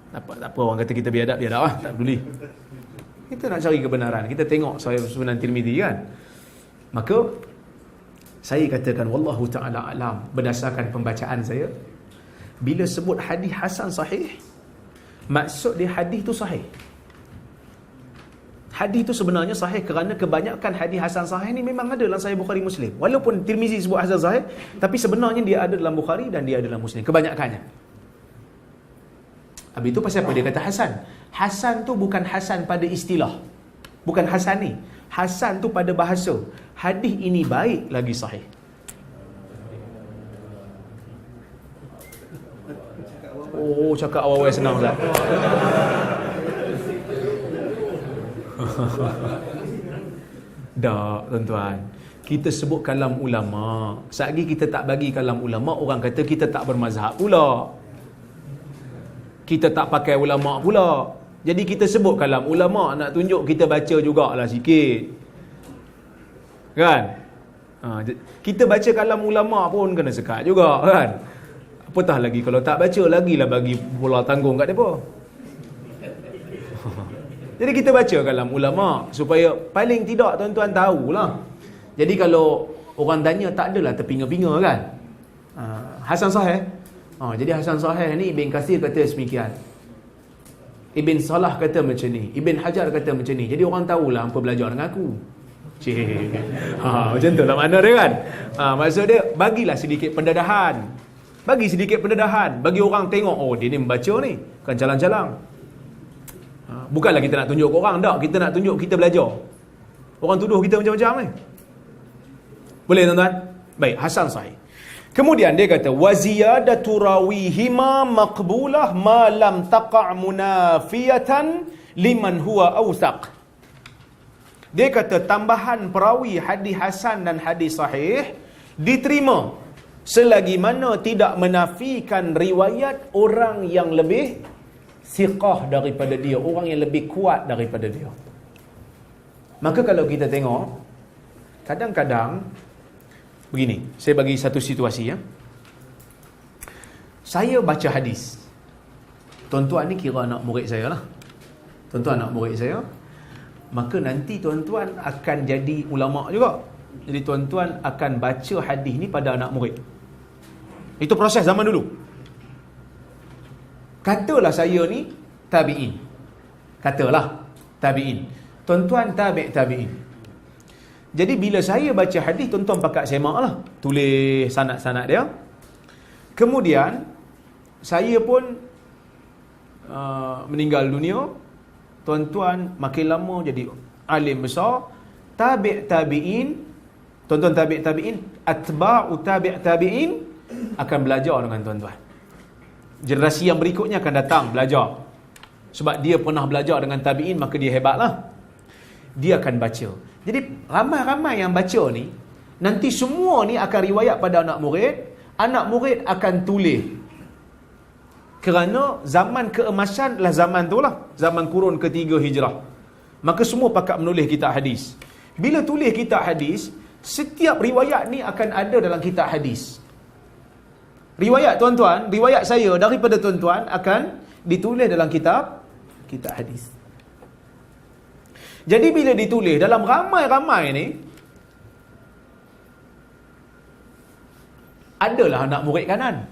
Speaker 1: Tak apa orang kata kita biadab lah, tak peduli. Kita nak cari kebenaran, kita tengok Sunan Tirmizi kan. Maka saya katakan wallahu ta'ala alam, berdasarkan pembacaan saya, bila sebut hadis hasan sahih, maksud dia hadis tu sahih. Hadis tu sebenarnya sahih kerana kebanyakan hadis hasan sahih ni memang ada dalam Sahih Bukhari Muslim. Walaupun Tirmizi sebut hasan sahih, tapi sebenarnya dia ada dalam Bukhari dan dia ada dalam Muslim, kebanyakannya. Habis itu pasal apa dia kata hasan? Hasan tu bukan hasan pada istilah, bukan hasan ni. Hasan tu pada bahasa. Hadis ini baik lagi sahih. Oh, cakap awal-awal senang tak? Tak, tuan-tuan. Kita sebut kalam ulama. Selagi kita tak bagi kalam ulama, orang kata kita tak bermazhab pula. Kita tak pakai ulama pula. Jadi kita sebut kalam ulama, nak tunjuk kita baca jugalah sikit. Kan? Kita baca kalam ulama pun kena sekat juga kan? Apatah lagi kalau tak baca, lagilah bagi bola tanggung kat depa. Jadi kita baca kalam ulama supaya paling tidak tuan-tuan tahulah. Jadi kalau orang tanya tak adalah terpinga-pinga kan. Hasan sahih. Jadi Hasan sahih ni Ibn Katsir kata semikian, Ibn Salah kata macam ni, Ibn Hajar kata macam ni. Jadi orang tahulah apa belajar dengan aku. Macam tu lah makna dia kan. Maksud dia bagilah sedikit pendedahan. Bagi sedikit pendedahan, bagi orang tengok, oh dia ni membaca ni, kan jalan-jalan. Bukanlah kita nak tunjuk ke orang, tak. Kita nak tunjuk kita belajar. Orang tuduh kita macam-macam ni. Boleh tuan-tuan? Baik, hasan sahih. Kemudian dia kata wa ziyadatu rawihima maqbulah ma lam taqa' munafiyatan liman huwa awsaq. Dia kata tambahan perawi hadis hasan dan hadis sahih diterima selagi mana tidak menafikan riwayat orang yang lebih siqah daripada dia, orang yang lebih kuat daripada dia. Maka kalau kita tengok, kadang-kadang begini, saya bagi satu situasi ya. Saya baca hadis. Tuan-tuan ni kira anak murid saya lah. Tuan-tuan anak murid saya. Maka nanti tuan-tuan akan jadi ulama' juga. Jadi tuan-tuan akan baca hadis ni pada anak murid. Itu proses zaman dulu. Katalah saya ni tabi'in. Katalah tabi'in. Tuan-tuan tabi'in. Jadi bila saya baca hadis, tuan-tuan pakat semak lah. Tulis sanad-sanad dia. Kemudian saya pun meninggal dunia. Tuan-tuan makin lama jadi alim besar. Tabi'in, tuan-tuan tabi'in, atba'u tabi'in akan belajar dengan tuan-tuan. Generasi yang berikutnya akan datang belajar. Sebab dia pernah belajar dengan tabi'in, maka dia hebatlah. Dia akan baca. Jadi ramai-ramai yang baca ni, nanti semua ni akan riwayat pada anak murid. Anak murid akan tulis. Kerana zaman keemasan adalah zaman tu lah. Zaman kurun ketiga hijrah. Maka semua pakat menulis kitab hadis. Bila tulis kitab hadis, setiap riwayat ni akan ada dalam kitab hadis. Riwayat tuan-tuan, riwayat saya daripada tuan-tuan akan ditulis dalam kitab hadis. Jadi bila ditulis dalam ramai-ramai ni, adalah anak murid kanan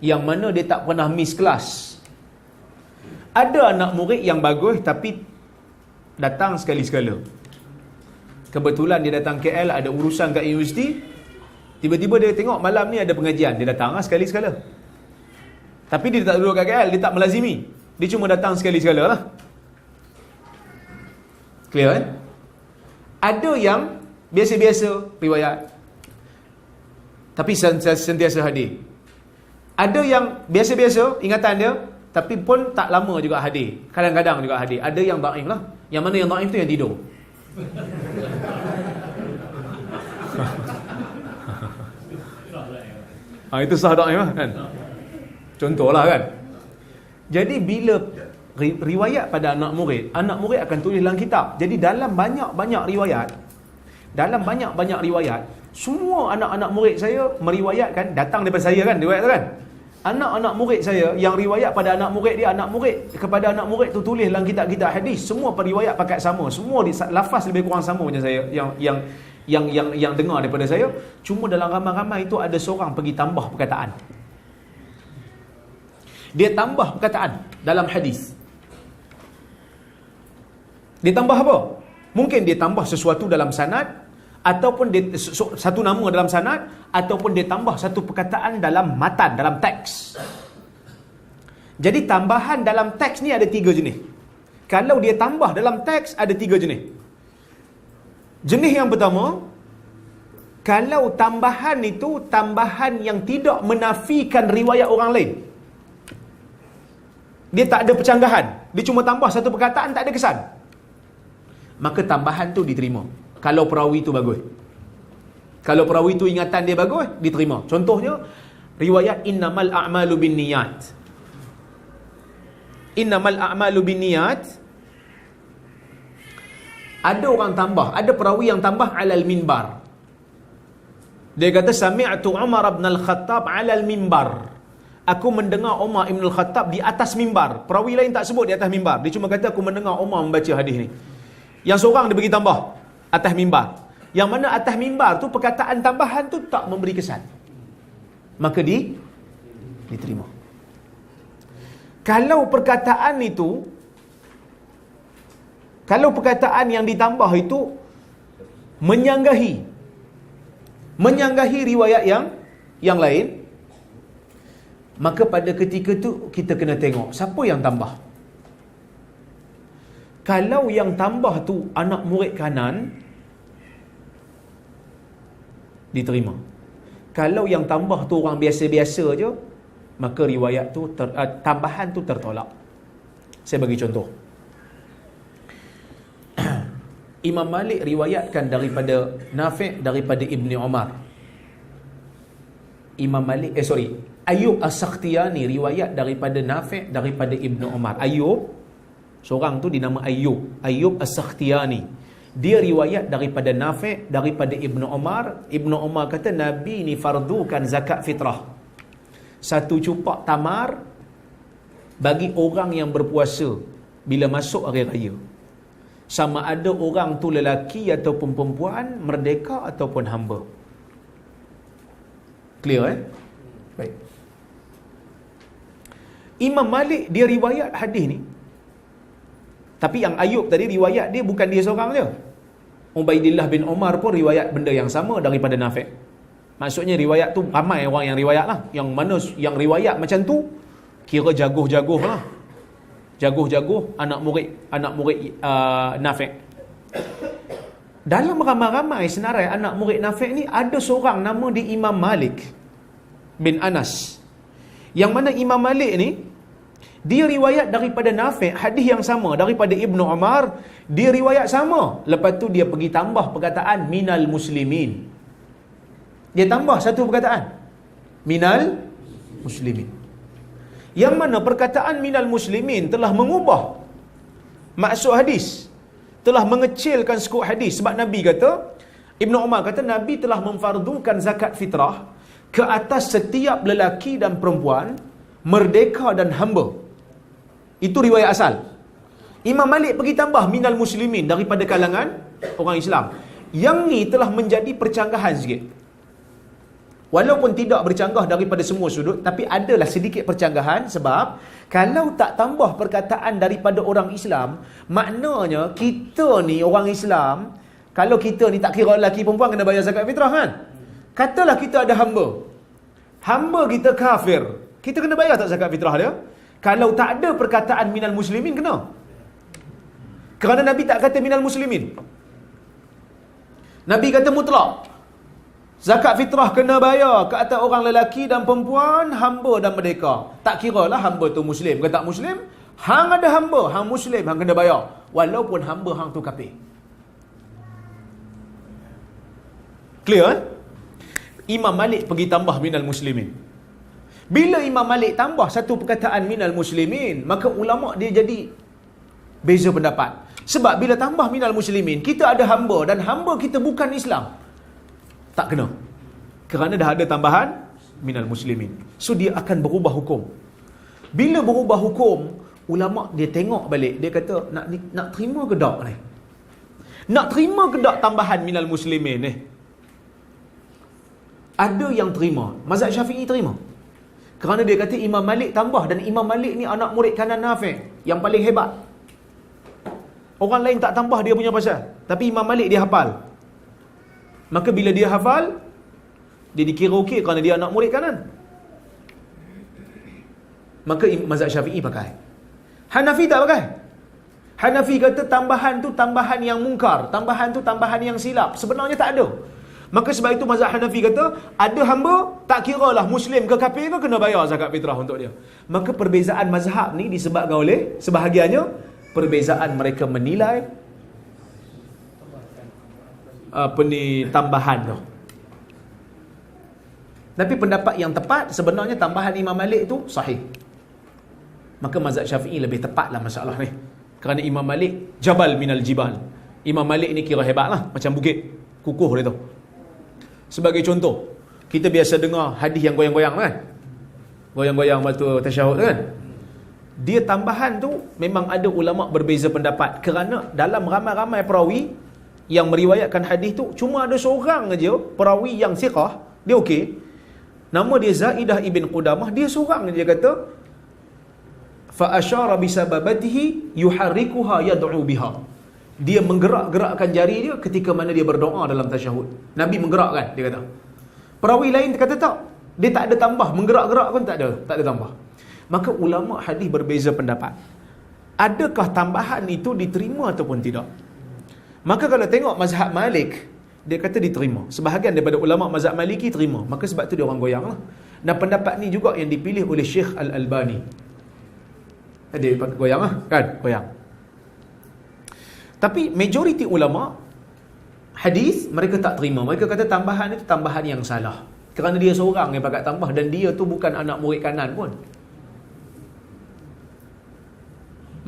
Speaker 1: yang mana dia tak pernah miss kelas. Ada anak murid yang bagus tapi datang sekali-sekala. Kebetulan dia datang KL, ada urusan kat universiti. Tiba-tiba dia tengok malam ni ada pengajian, dia datang sekali-sekala. Tapi dia tak duduk kat KL, dia tak melazimi. Dia cuma datang sekali-sekala lah. Clear kan? Ada yang biasa-biasa riwayat, tapi sentiasa hadir. Ada yang biasa-biasa ingatan dia, tapi pun tak lama juga hadir. Kadang-kadang juga hadir. Ada yang dhaif lah. Yang mana yang dhaif tu yang tidur. Itu sah dhaif lah kan. Contohlah kan. Jadi bila riwayat pada anak murid akan tulis dalam kitab. Jadi dalam banyak-banyak riwayat, semua anak-anak murid saya meriwayatkan, datang daripada saya kan, riwayat tu kan. Anak-anak murid saya yang riwayat pada anak murid dia, anak murid kepada anak murid tu tulis dalam kitab-kitab hadis. Semua periwayat pakai sama. Semua lafaz lebih kurang sama macam saya yang dengar daripada saya. Cuma dalam ramai-ramai itu ada seorang pergi tambah perkataan. Dia tambah perkataan dalam hadis. Dia tambah apa? Mungkin dia tambah sesuatu dalam sanad, ataupun dia satu nama dalam sanad, ataupun dia tambah satu perkataan dalam matan, dalam teks. Jadi tambahan dalam teks ni ada 3 jenis. Kalau dia tambah dalam teks ada 3 jenis. Jenis yang pertama, kalau tambahan itu tambahan yang tidak menafikan riwayat orang lain. Dia tak ada percanggahan, dia cuma tambah satu perkataan, tak ada kesan. Maka tambahan tu diterima. Kalau perawi tu bagus. Kalau perawi tu ingatan dia bagus, diterima. Contohnya, riwayat innamal a'malu binniyat. Innamal a'malu binniyat. Ada orang tambah, ada perawi yang tambah alal minbar. Dia kata sami'tu Umar bin Al-Khattab alal minbar. Aku mendengar Umar Ibn Al-Khattab di atas mimbar. Perawi lain tak sebut di atas mimbar. Dia cuma kata aku mendengar Umar membaca hadis ni. Yang seorang dia bagi tambah atas mimbar. Yang mana atas mimbar tu perkataan tambahan tu tak memberi kesan. Maka diterima. Kalau perkataan itu, kalau perkataan yang ditambah itu menyanggahi riwayat yang lain, maka pada ketika tu kita kena tengok siapa yang tambah. Kalau yang tambah tu anak murid kanan, diterima. Kalau yang tambah tu orang biasa-biasa je, maka riwayat tu tambahan tu tertolak. Saya bagi contoh. Imam Malik riwayatkan daripada Nafi' daripada Ibni Umar. Ayub As-Sakhtiyani riwayat daripada Nafi' daripada Ibnu Umar. Ayub, seorang tu dinama Ayub As-Sakhtiyani. Dia riwayat daripada Nafi' daripada Ibnu Umar. Ibnu Umar kata Nabi ni fardukan zakat fitrah. 1 cupak tamar bagi orang yang berpuasa bila masuk hari raya. Sama ada orang tu lelaki ataupun perempuan, merdeka ataupun hamba. Clear Baik. Imam Malik dia riwayat hadis ni. Tapi yang Ayub tadi riwayat dia bukan dia seorang je. Ubaidillah bin Umar pun riwayat benda yang sama daripada Nafi'. Maksudnya riwayat tu ramai orang yang riwayat lah. Yang mana yang riwayat macam tu kira jaguh-jaguh lah. Jaguh-jaguh anak murid Nafi'. Dalam ramai-ramai senarai anak murid Nafi' ni ada seorang nama dia Imam Malik bin Anas. Yang mana Imam Malik ni dia riwayat daripada Nafi' hadis yang sama daripada Ibnu Umar, dia riwayat sama. Lepas tu dia pergi tambah perkataan minal muslimin. Dia tambah satu perkataan minal muslimin. Yang mana perkataan minal muslimin telah mengubah maksud hadis, telah mengecilkan skop hadis. Sebab Nabi kata, Ibnu Umar kata Nabi telah memfardukan zakat fitrah ke atas setiap lelaki dan perempuan, merdeka dan hamba. Itu riwayat asal. Imam Malik pergi tambah minal muslimin daripada kalangan orang Islam. Yang ni telah menjadi percanggahan sikit. Walaupun tidak bercanggah daripada semua sudut, tapi adalah sedikit percanggahan. Sebab kalau tak tambah perkataan daripada orang Islam, maknanya kita ni orang Islam, kalau kita ni tak kira lelaki perempuan kena bayar zakat fitrah kan? Katalah kita ada hamba kita kafir, kita kena bayar tak zakat fitrah dia? Kalau tak ada perkataan minal muslimin, kena. Kerana Nabi tak kata minal muslimin. Nabi kata mutlak. Zakat fitrah kena bayar ke atas orang lelaki dan perempuan, hamba dan merdeka. Tak kira lah hamba tu muslim ke tak muslim. Hang ada hamba, hang muslim, hang kena bayar. Walaupun hamba hang tu kafir. Clear? Imam Malik pergi tambah minal muslimin. Bila Imam Malik tambah satu perkataan minal muslimin, maka ulama dia jadi beza pendapat. Sebab bila tambah minal muslimin, kita ada hamba dan hamba kita bukan Islam, tak kena. Kerana dah ada tambahan minal muslimin. So dia akan berubah hukum. Bila berubah hukum, ulama dia tengok balik, dia kata nak terima ke tak ni? Nak terima ke tak tambahan minal muslimin ni? Ada yang terima. Mazhab Syafi'i terima. Kerana dia kata Imam Malik tambah, dan Imam Malik ni anak murid kanan Nafi' yang paling hebat. Orang lain tak tambah dia punya pasal, tapi Imam Malik dia hafal. Maka bila dia hafal, dia dikira okey kerana dia anak murid kanan. Maka mazhab Syafi'i pakai. Hanafi tak pakai. Hanafi kata tambahan tu tambahan yang mungkar, tambahan tu tambahan yang silap. Sebenarnya tak ada. Maka sebab itu mazhab Hanafi kata, ada hamba, tak kiralah muslim ke kafir ke, kena bayar zakat fitrah untuk dia. Maka perbezaan mazhab ni disebabkan oleh sebahagiannya perbezaan mereka menilai tambahan tu. Tapi pendapat yang tepat sebenarnya tambahan Imam Malik tu sahih. Maka mazhab Syafi'i lebih tepatlah masalah ni. Kerana Imam Malik jabal minal jibal. Imam Malik ni kira hebat lah, macam bukit kukuh dia tu. Sebagai contoh, kita biasa dengar hadis yang goyang-goyang kan, goyang-goyang waktu tasyahud kan. Dia tambahan tu memang ada ulama berbeza pendapat. Kerana dalam ramai-ramai perawi yang meriwayatkan hadis tu, cuma ada seorang aja perawi yang siqah, dia okey. Nama dia Zaidah ibn Qudamah. Dia seorang dia kata fa asyara bi sababatihi yuharrikuha yad'u biha. Dia menggerak-gerakkan jari dia ketika mana dia berdoa dalam tasyahud. Nabi menggerakkan, dia kata. Perawi lain kata tak, dia tak ada tambah, menggerak-gerak pun tak ada tambah. Maka ulama hadis berbeza pendapat. adakah tambahan itu diterima ataupun tidak? Maka kalau tengok mazhab Malik, dia kata diterima. Sebahagian daripada ulama mazhab Maliki terima. Maka sebab tu dia orang goyang lah. Dan pendapat ni juga yang dipilih oleh Syekh Al-Albani. Dia goyang lah, kan? Goyang. Tapi majoriti ulama hadis mereka tak terima. Mereka kata tambahan itu tambahan yang salah. Kerana dia seorang yang pakat tambah dan dia tu bukan anak murid kanan pun.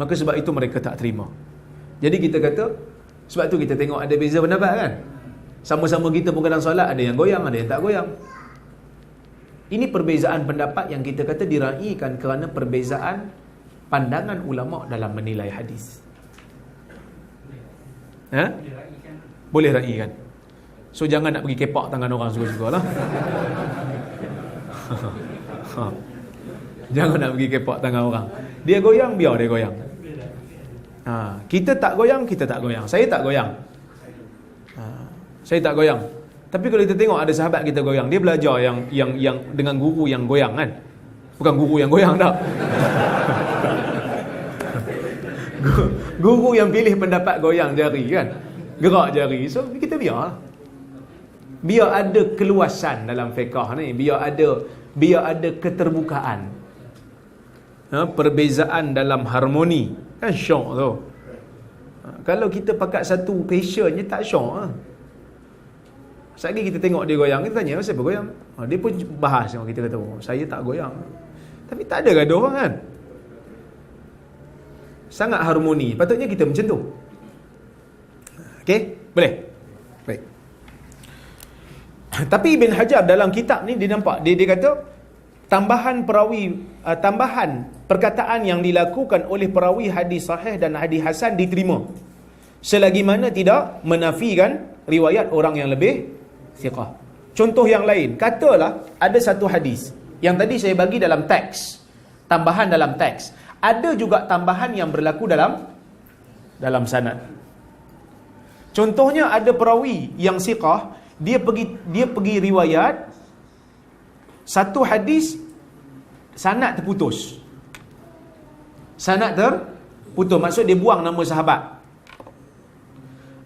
Speaker 1: Maka sebab itu mereka tak terima. Jadi kita kata, sebab tu kita tengok ada beza pendapat kan? Sama-sama kita pun kadang solat, ada yang goyang, ada yang tak goyang. Ini perbezaan pendapat yang kita kata diraikan kerana perbezaan pandangan ulama dalam menilai hadis. Ha? Boleh raikan. So jangan nak pergi kepak tangan orang suka-suka lah. Jangan nak pergi kepak tangan orang. Dia goyang, biar dia goyang. Kita tak goyang, kita tak goyang. Saya tak goyang. Saya tak goyang. Tapi kalau kita tengok ada sahabat kita goyang, dia belajar yang dengan guru yang goyang kan. Bukan guru yang goyang tak. Guru yang pilih pendapat goyang jari kan. Gerak jari. So kita biar. Biar ada keluasan dalam fiqh ni, biar ada keterbukaan. Perbezaan dalam harmoni. Kan syok tu. Kalau kita pakat satu passion je tak syok lah. Sekali kita tengok dia goyang, kita tanya, siapa goyang? Dia pun bahas, kita kata, saya tak goyang. Tapi tak ada gaduh kan? Sangat harmoni. Patutnya kita macam tu. Okey? Boleh? Baik. Tapi Ibn Hajar dalam kitab ni, dia nampak, dia kata, tambahan perkataan yang dilakukan oleh perawi hadis sahih dan hadis hasan diterima. Selagi mana tidak menafikan riwayat orang yang lebih thiqah. Contoh yang lain, katalah ada satu hadis yang tadi saya bagi dalam teks, tambahan dalam teks. Ada juga tambahan yang berlaku dalam sanad. Contohnya ada perawi yang thiqah, dia pergi riwayat satu hadis, sanad terputus. Sanad terputus, maksud dia buang nama sahabat.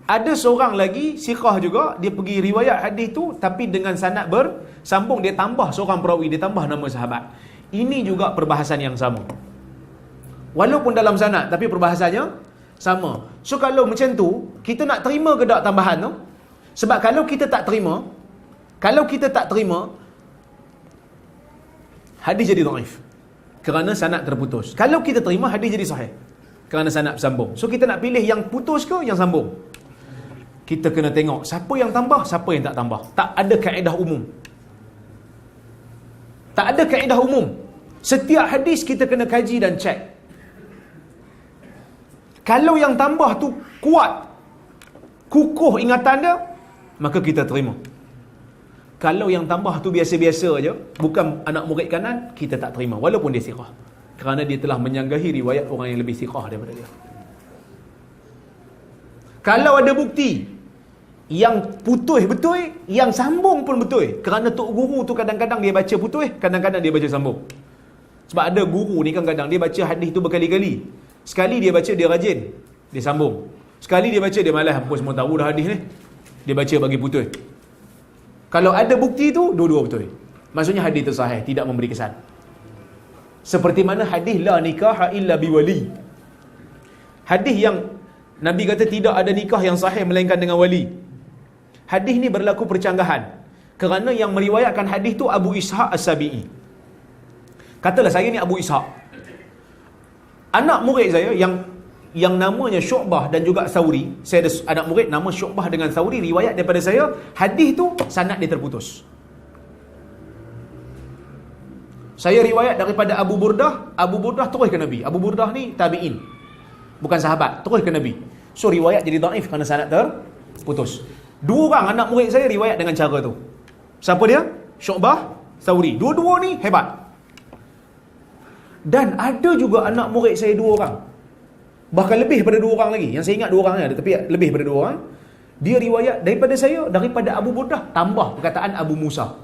Speaker 1: Ada seorang lagi siqah juga, dia pergi riwayat hadis tu tapi dengan sanad bersambung, dia tambah seorang perawi, dia tambah nama sahabat. Ini juga perbahasan yang sama. Walaupun dalam sanad tapi perbahasannya sama. So kalau macam tu, kita nak terima ke tak tambahan tu? Sebab kalau kita tak terima, hadis jadi dhaif kerana sanad terputus. Kalau kita terima, hadis jadi sahih kerana sanad bersambung. So kita nak pilih yang putus ke yang sambung? Kita kena tengok siapa yang tambah, siapa yang tak tambah. Tak ada kaedah umum. Tak ada kaedah umum. Setiap hadis kita kena kaji dan cek. Kalau yang tambah tu kuat, kukuh ingatan dia, maka kita terima. Kalau yang tambah tu biasa-biasa aja, bukan anak murid kanan, kita tak terima walaupun dia siqah. Kerana dia telah menyanggahi riwayat orang yang lebih siqah daripada dia. Kalau ada bukti yang putus betul, yang sambung pun betul. Kerana tok guru tu kadang-kadang dia baca putus, kadang-kadang dia baca sambung. Sebab ada guru ni kan kadang dia baca hadis tu berkali-kali. Sekali dia baca, dia rajin, dia sambung. Sekali dia baca, dia malas, apa semua tahu dah hadis ni, dia baca bagi putus. Kalau ada bukti tu, dua-dua betul. Maksudnya hadis tu sahih, tidak memberi kesan. Seperti mana hadis la nikah illa biwali. Hadis yang Nabi kata tidak ada nikah yang sahih melainkan dengan wali. Hadis ni berlaku percanggahan. Kerana yang meriwayatkan hadis tu Abu Ishaq As-Sabi'i. Katalah saya ni Abu Ishaq. Anak murid saya yang namanya Syu'bah dan juga Thawri, saya ada anak murid nama Syu'bah dengan Thawri, riwayat daripada saya, hadis tu sanad dia terputus. Saya riwayat daripada Abu Burdah terus ke Nabi. Abu Burdah ni tabi'in, bukan sahabat, terus ke Nabi. So riwayat jadi dhaif kerana sanad terputus. Dua orang anak murid saya riwayat dengan cara tu. Siapa dia? Syu'bah, Thawri. Dua-dua ni hebat. Dan ada juga anak murid saya dua orang, bahkan lebih daripada dua orang lagi. Yang saya ingat dua orang ada, tapi lebih daripada dua orang. Dia riwayat daripada saya, daripada Abu Burdah, tambah perkataan Abu Musa.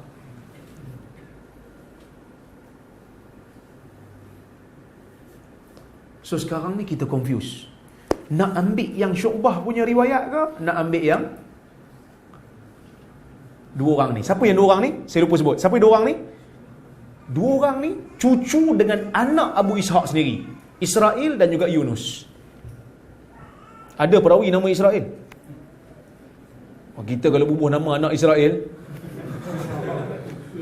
Speaker 1: So sekarang ni kita confuse. Nak ambil yang Syu'bah punya riwayat ke? Nak ambil yang dua orang ni? Siapa yang dua orang ni? Saya lupa sebut. Siapa yang dua orang ni? Dua orang ni cucu dengan anak Abu Ishaq sendiri, Israel dan juga Yunus. Ada perawi nama Israel? Kita kalau bubuh nama anak Israel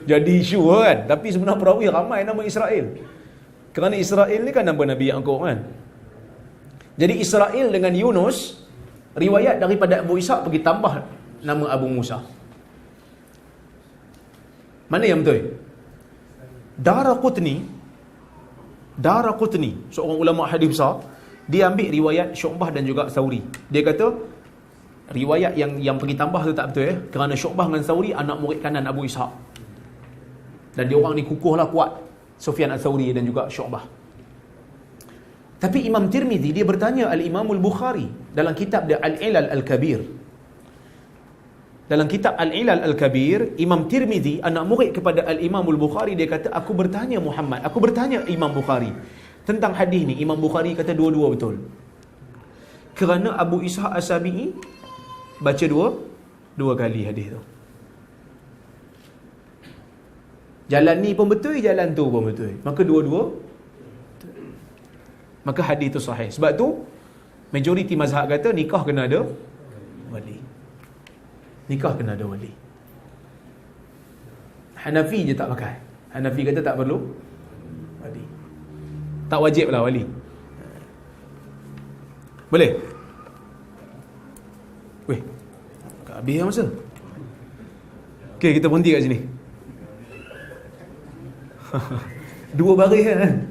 Speaker 1: jadi isu kan. Tapi sebenarnya perawi ramai nama Israel. Kerana Israel ni kan nama Nabi Yaqub kan. Jadi Israel dengan Yunus, riwayat daripada Abu Ishaq pergi tambah nama Abu Musa. Mana yang betul? Daraqutni, seorang ulama hadis besar, dia ambil riwayat Syu'bah dan juga Thawri. Dia kata riwayat yang pergi tambah tu tak betul kerana Syu'bah dengan Thawri anak murid kanan Abu Ishaq. Dan dia orang ni kukuhlah kuat, Sufyan al-Thawri dan juga Syu'bah. Tapi Imam Tirmizi dia bertanya Al-Imam Al-Bukhari dalam kitab dia Al-Ilal Al-Kabir. Dalam kitab Al-Ilal Al-Kabir, Imam Tirmizi, anak murid kepada Al-Imam Al-Bukhari, dia kata, aku bertanya Imam Bukhari tentang hadis ni. Imam Bukhari kata dua-dua betul. Kerana Abu Ishaq As-Sabi'i baca dua kali hadis tu. Jalan ni pun betul, jalan tu pun betul. Maka dua-dua, maka hadis tu sahih. Sebab tu majoriti mazhab kata nikah kena ada wali. Nikah kena ada wali. Hanafi je tak pakai. Hanafi kata tak perlu wali. Tak wajib lah wali. Boleh? Weh, habis dah masa. Okay, kita berhenti kat sini. Dua baris kan?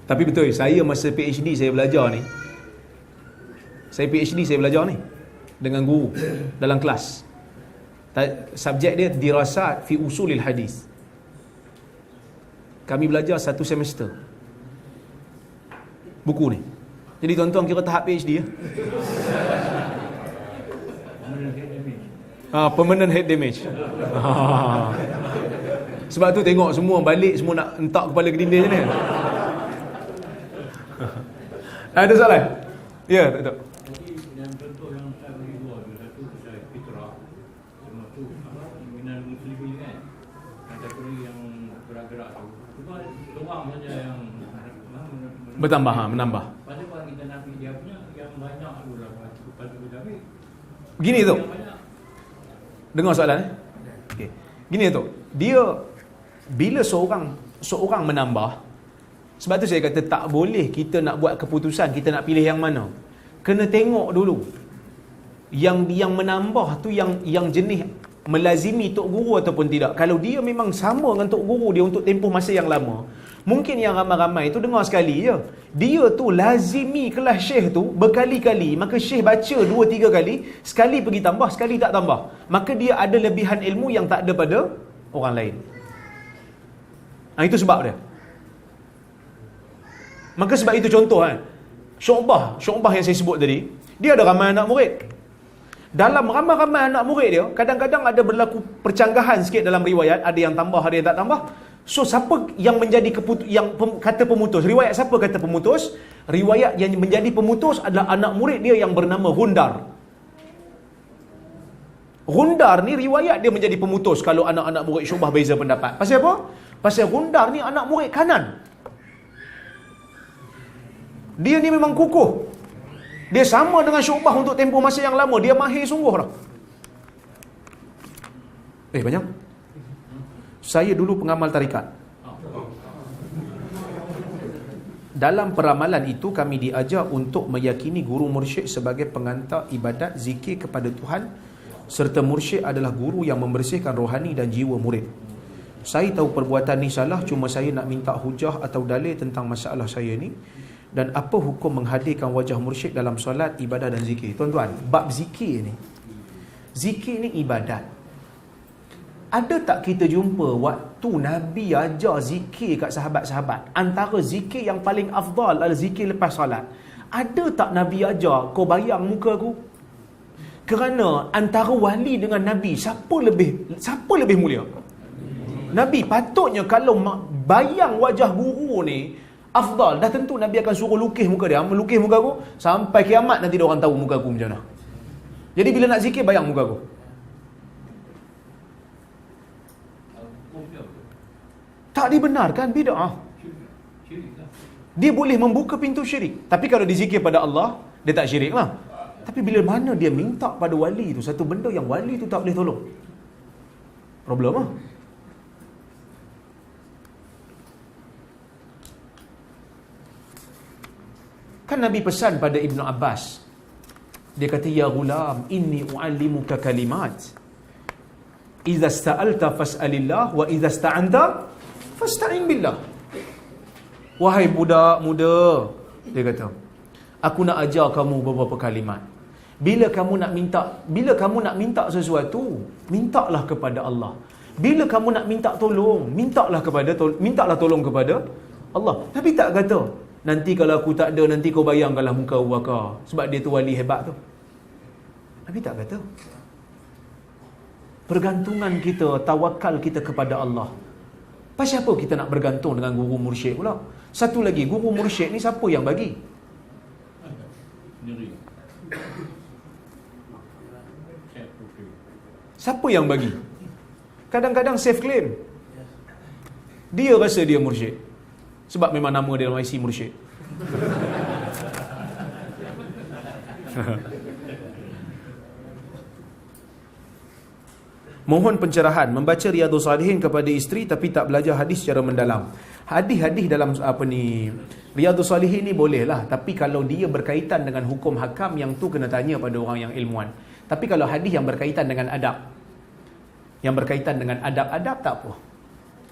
Speaker 1: Tapi betul, saya masa PhD saya belajar ni. Saya PhD saya belajar ni dengan guru dalam kelas. Subjek dia dirasat fi usulil hadis. Kami belajar satu semester buku ni. Jadi tuan-tuan kira tahap PhD ya. Permanent head damage. Sebab tu tengok semua balik, semua nak entak kepala ke dinding je ni. Ada soalan? Ya, tak.
Speaker 3: Yang contoh yang saya beri dua, satu pasal fitrah, termasuk minal muslimin kan, kategori yang gerak-gerak tu. Cuma doang saja yang
Speaker 1: Bertambah, menambah.
Speaker 3: Pasal kalau kita Nabi dia punya yang banyak tu lah, pasal Nabi.
Speaker 1: Gini tu. Dengar soalan okay. Gini tu. Dia bila seorang menambah, sebab tu saya kata tak boleh kita nak buat keputusan kita nak pilih yang mana. Kena tengok dulu. Yang menambah tu yang jenis melazimi tok guru ataupun tidak. Kalau dia memang sama dengan tok guru dia untuk tempoh masa yang lama, mungkin yang ramai-ramai tu dengar sekali je. Dia tu lazimi kelas syekh tu berkali-kali, maka syekh baca 2-3 kali, sekali pergi tambah, sekali tak tambah. Maka dia ada lebihan ilmu yang tak ada pada orang lain. Itu sebab dia. Maka sebab itu contoh Syu'bah yang saya sebut tadi, dia ada ramai anak murid. Dalam ramai-ramai anak murid dia, kadang-kadang ada berlaku percanggahan sikit dalam riwayat, ada yang tambah, ada yang tak tambah. So siapa yang menjadi kata pemutus? Riwayat siapa kata pemutus? Riwayat yang menjadi pemutus adalah anak murid dia yang bernama Gundar. Gundar ni riwayat dia menjadi pemutus kalau anak-anak murid Syu'bah beza pendapat. Pasal apa? Pasal Gundar ni anak murid kanan. Dia ni memang kukuh. Dia sama dengan Syu'bah untuk tempoh masa yang lama. Dia mahir sungguh dah. Banyak. Saya dulu pengamal tarikat. Dalam peramalan itu kami diajar untuk meyakini guru mursyid sebagai pengantar ibadat zikir kepada Tuhan, serta mursyid adalah guru yang membersihkan rohani dan jiwa murid. Saya tahu perbuatan ni salah, cuma saya nak minta hujah atau dalil tentang masalah saya ni. Dan apa hukum menghadirkan wajah mursyid dalam solat, ibadah dan zikir? Tuan-tuan, bab zikir ni ibadat. Ada tak kita jumpa waktu Nabi ajar zikir kat sahabat-sahabat? Antara zikir yang paling afdal adalah zikir lepas solat. Ada tak Nabi ajar, kau bayang muka aku? Kerana antara wali dengan Nabi, siapa lebih mulia? Nabi patutnya kalau bayang wajah guru ni afdal, dah tentu Nabi akan suruh lukis muka dia. Melukis muka aku sampai kiamat, nanti dia orang tahu muka aku macam mana. Jadi bila nak zikir, bayang muka aku. Tak dibenarkan, bid'ah. Dia boleh membuka pintu syirik. Tapi kalau dizikir pada Allah, dia tak syirik lah. Tapi bila mana dia minta pada wali tu satu benda yang wali tu tak boleh tolong, problem lah. Kan Nabi pesan pada Ibn Abbas, dia kata, ya ghulam, inni u'allimuka kalimat, idza sta'alta fas'alillah, wa idza sta'anta fasta'in billah. Wahai budak muda, dia kata, aku nak ajar kamu beberapa kalimat. Bila kamu nak minta sesuatu, mintalah kepada Allah. Bila kamu nak minta tolong, mintalah tolong kepada Allah. Nabi tak kata, nanti kalau aku tak ada, nanti kau bayangkanlah muka Abu Bakar, sebab dia tu wali hebat tu. Nabi tak kata. Pergantungan kita, tawakal kita kepada Allah. Pasal apa kita nak bergantung dengan guru mursyid pula? Satu lagi, guru mursyid ni siapa yang bagi? Siapa yang bagi? Kadang-kadang self claim. Dia rasa dia mursyid sebab memang nama dia dalam IC mursyid. Mohon pencerahan membaca Riyadhus Salihin kepada isteri tapi tak belajar hadis secara mendalam. Hadis-hadis dalam Riyadhus Salihin ni bolehlah, tapi kalau dia berkaitan dengan hukum hakam, yang tu kena tanya pada orang yang ilmuan. Tapi kalau hadis yang berkaitan dengan adab, adab tak apa.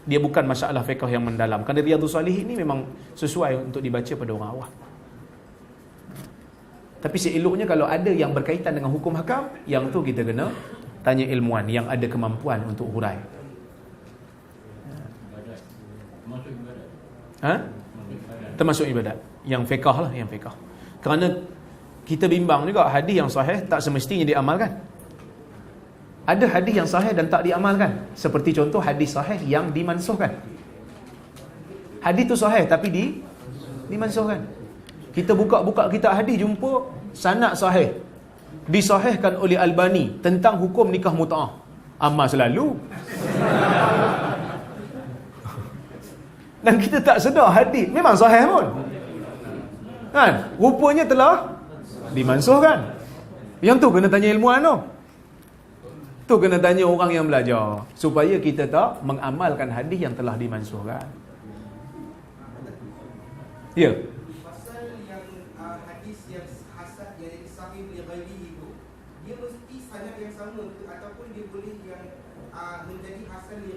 Speaker 1: Dia bukan masalah fiqh yang mendalam. Kerana Riyadhus Salihin ni memang sesuai untuk dibaca pada orang awam. Tapi seeloknya kalau ada yang berkaitan dengan hukum hakam, yang tu kita kena tanya ilmuwan yang ada kemampuan untuk hurai. Termasuk ibadat. Yang fiqh lah, yang fiqh. Kerana kita bimbang juga, hadis yang sahih tak semestinya diamalkan. Ada hadis yang sahih dan tak diamalkan. Seperti contoh hadis sahih yang dimansuhkan. Hadis tu sahih tapi dimansuhkan. Kita buka kitab hadis, jumpa sanad sahih disahihkan oleh Albani tentang hukum nikah mut'ah. Amal selalu. Dan kita tak sedar hadis memang sahih pun. Kan? Rupanya telah dimansuhkan. Yang tu kena tanya ilmuwan tu. Tu kena tanya orang yang belajar, supaya kita tak mengamalkan hadis yang telah dimansuhkan. Ya.
Speaker 4: Pasal yang hadis yang hasan yang sahih li ghairihi itu, dia mesti sanad yang sama ke, ataupun dia boleh yang menjadi hasan li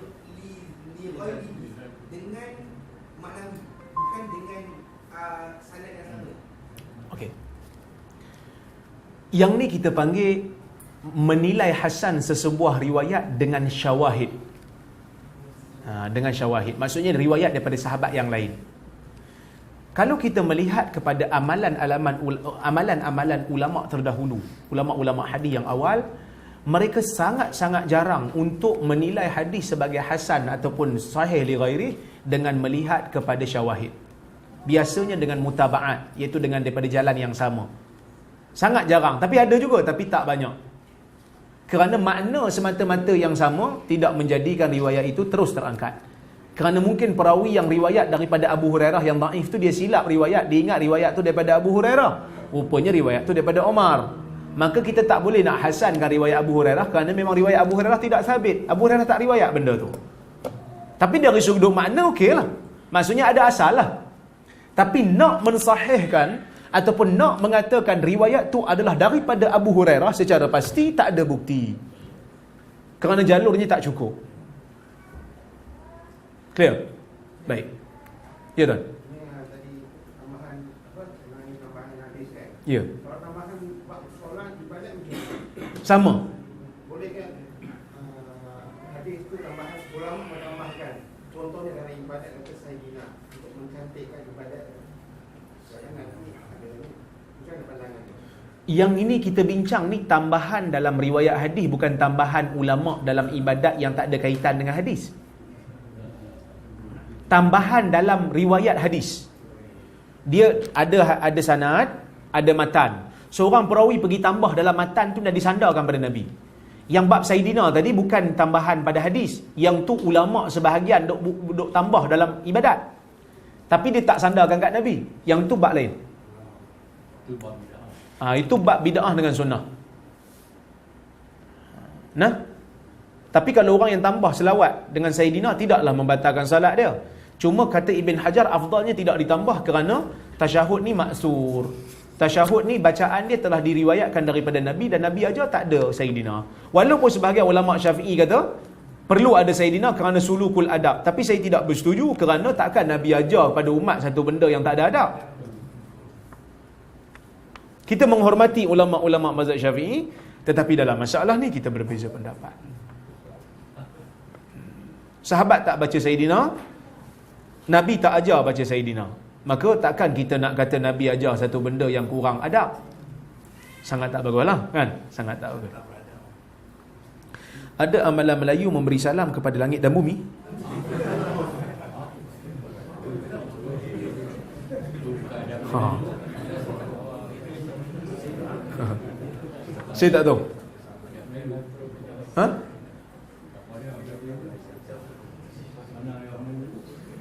Speaker 4: ghairihi dengan maknawi, bukan dengan sanad yang sama.
Speaker 1: Okey. Yang ni kita panggil menilai hasan sesebuah riwayat dengan syawahid. Dengan syawahid, maksudnya riwayat daripada sahabat yang lain. Kalau kita melihat kepada amalan-amalan ulama terdahulu, ulama-ulama hadis yang awal, mereka sangat-sangat jarang untuk menilai hadis sebagai hasan ataupun sahih li ghairi dengan melihat kepada syawahid. Biasanya dengan mutaba'at, iaitu dengan daripada jalan yang sama. Sangat jarang, tapi ada juga, tapi tak banyak. Kerana makna semata-mata yang sama tidak menjadikan riwayat itu terus terangkat. Kerana mungkin perawi yang riwayat daripada Abu Hurairah yang daif tu, dia silap riwayat, dia ingat riwayat tu daripada Abu Hurairah, rupanya riwayat tu daripada Omar. Maka kita tak boleh nak hasankan riwayat Abu Hurairah, kerana memang riwayat Abu Hurairah tidak sabit. Abu Hurairah tak riwayat benda tu. Tapi dari sudut makna okey lah, maksudnya ada asal lah. Tapi nak mensahihkan ataupun nak mengatakan riwayat tu adalah daripada Abu Hurairah secara pasti, tak ada bukti. Kerana jalurnya tak cukup. Clear? Baik. Ya, Don?
Speaker 4: Tadi tambahan tambahan hadis kan?
Speaker 1: Ya.
Speaker 4: Kalau tambahan soalan ibadat
Speaker 1: Sama.
Speaker 4: boleh kan? Hadis itu tambahan ulama menambahkan. Contohnya dalam ibadat kata sayyidina untuk mencantikkan ibadat. Jangan ni ada ni. Macam ada pandangan.
Speaker 1: Yang ini kita bincang ni tambahan dalam riwayat hadis, bukan tambahan ulama dalam ibadat yang tak ada kaitan dengan hadis. tambahan dalam riwayat hadis. Dia ada sanad, ada matan. Seorang perawi pergi tambah dalam matan tu dan disandarkan pada Nabi. Yang bab Saidina tadi bukan tambahan pada hadis. Yang tu ulama sebahagian duk tambah dalam ibadat. Tapi dia tak sandarkan kat Nabi. Yang tu bab lain. Itu bab bid'ah dengan sunnah. Nah, tapi kalau orang yang tambah selawat dengan Sayyidina tidaklah membatalkan salat dia. Cuma kata Ibn Hajar, afdalnya tidak ditambah kerana tasyahud ni maksur. Tasyahud ni bacaan dia telah diriwayatkan daripada Nabi dan Nabi aja tak ada Sayyidina. Walaupun sebahagian ulama Syafi'i kata perlu ada Sayyidina kerana sulukul adab, tapi saya tidak bersetuju kerana takkan Nabi ajar pada umat satu benda yang tak ada adab. Kita menghormati ulama-ulama mazhab Syafi'i, tetapi dalam masalah ni kita berbeza pendapat. Sahabat tak baca Sayyidina, Nabi tak ajar baca Sayyidina. Maka takkan kita nak kata Nabi ajar satu benda yang kurang adab. Sangat tak baguslah, kan? Sangat tak bagus. Ada amalan Melayu memberi salam kepada langit dan bumi? Saya tak tahu.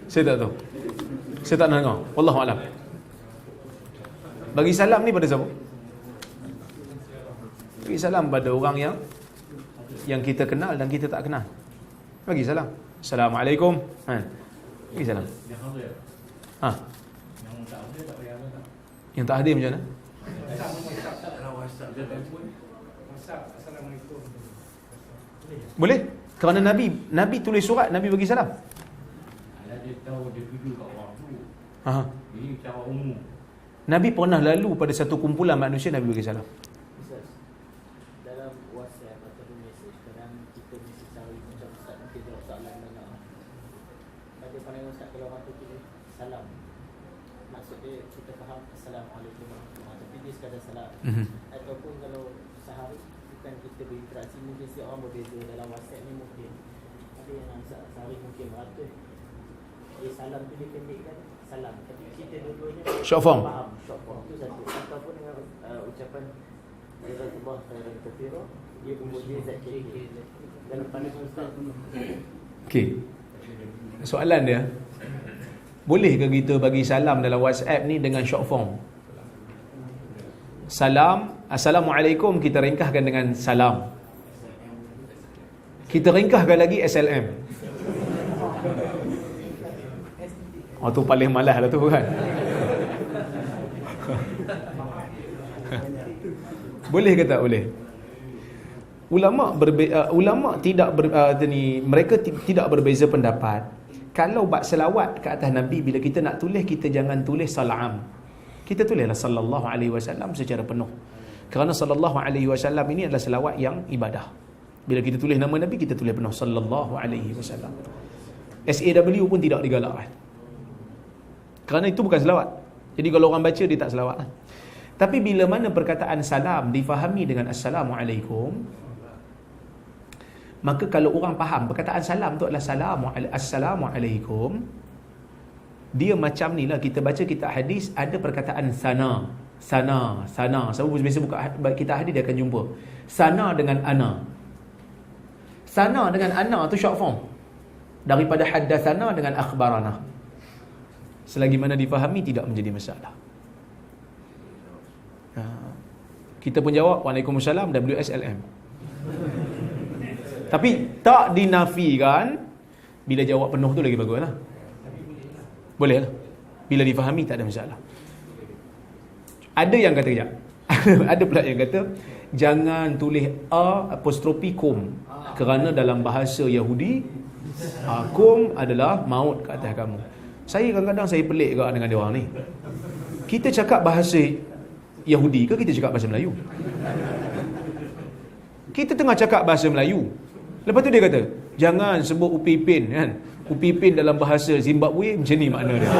Speaker 1: Saya tak tahu. Saya tak nak dengar. Wallahu a'lam. Bagi salam ni pada siapa? Bagi salam pada orang yang kita kenal dan kita tak kenal. Bagi salam. Assalamualaikum. Bagi salam. Yang tak hadir macam mana? Boleh? Kerana Nabi tulis surat, Nabi bagi salam.
Speaker 3: Dia tahu dia tuju kat orang tu. Ini cara umum.
Speaker 1: Nabi pernah lalu pada satu kumpulan manusia, Nabi bagi salam.
Speaker 2: Dalam WhatsApp atau mesej, kadang kita mesti cari macam Ustaz nanti jawab soalan mana. Pada pandangan Ustaz, kalau orang tu tulis salam, maksud dia kita faham Assalamualaikum warahmatullahi, tapi dia sekadar salam. Ataupun kalau sehari bukan kita berinteraksi, mungkin setiap orang berbeza. Dalam WhatsApp ni mungkin ada yang sehari mungkin 100. Salam tu dia pendekkan salam, tapi kita dua-duanya
Speaker 1: short form.
Speaker 2: Faham short form tu satu. Ataupun dengan ucapan jazakallah khairan katsira, dia kemudian zakir. Dalam pandangan Ustaz.
Speaker 1: Okey. Soalan dia, boleh ke kita bagi salam dalam WhatsApp ni dengan short form? Salam, Assalamualaikum kita ringkaskan dengan salam. Kita ringkaskan lagi SLM. Tu paling malas lah tu kan. Boleh ke tak boleh? Ulama tidak mereka tidak berbeza pendapat. Kalau bab selawat ke atas Nabi, bila kita nak tulis, kita jangan tulis salam. Kita tulislah sallallahu alaihi wasallam secara penuh. Kerana sallallahu alaihi wasallam ini adalah selawat yang ibadah. Bila kita tulis nama Nabi, kita tulis penuh sallallahu alaihi wasallam. SAW pun tidak digalakkan. Kerana itu bukan selawat. Jadi kalau orang baca, dia tak selawat. Tapi bila mana perkataan salam difahami dengan Assalamualaikum, maka kalau orang faham perkataan salam tu adalah Assalamualaikum, dia macam ni lah. Kita baca kitab hadis, ada perkataan sana. Siapa biasa buka kitab hadis, dia akan jumpa sana dengan ana. Sana dengan ana tu short form daripada haddatsana dengan akhbarana. Selagi mana difahami, tidak menjadi masalah. Kita pun jawab Waalaikumsalam WSLM. Tapi tak dinafikan, bila jawab penuh tu lagi bagus lah. Boleh lah. Bila difahami, tak ada masalah. Ada yang kata sekejap. Ada pula yang kata jangan tulis apostrofi kum, kerana dalam bahasa Yahudi kum adalah maut ke atas kamu. Saya kadang-kadang saya pelik juga dengan dia orang ni. Kita cakap bahasa Yahudi ke kita cakap bahasa Melayu? Kita tengah cakap bahasa Melayu. Lepas tu dia kata, jangan sebut Upi Ipin kan. Upi Ipin dalam bahasa Zimbabwe macam ni makna dia.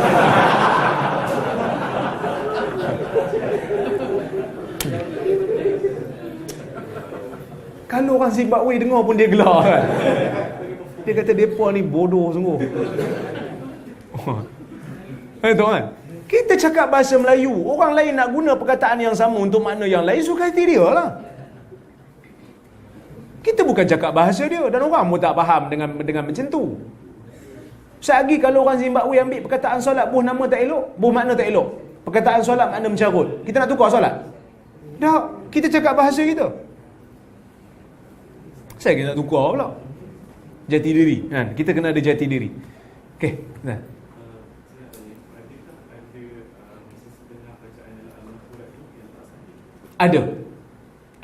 Speaker 1: Kalau orang Zimbabwe dengar pun dia gelar kan. Dia kata depa ni bodoh sungguh. Betul kan? Kita cakap bahasa Melayu, orang lain nak guna perkataan yang sama untuk makna yang lain, suka hati dia lah. Kita bukan cakap bahasa dia, dan orang pun tak faham dengan macam tu. Selagi kalau orang Zimbabwe ambil perkataan solat, buh nama tak elok, buh makna tak elok, perkataan solat makna mencarut, kita nak tukar solat? Tak, kita cakap bahasa kita. Saya kena nak tukar pula. Jati diri kan? Kita kena ada jati diri. Okey, nah.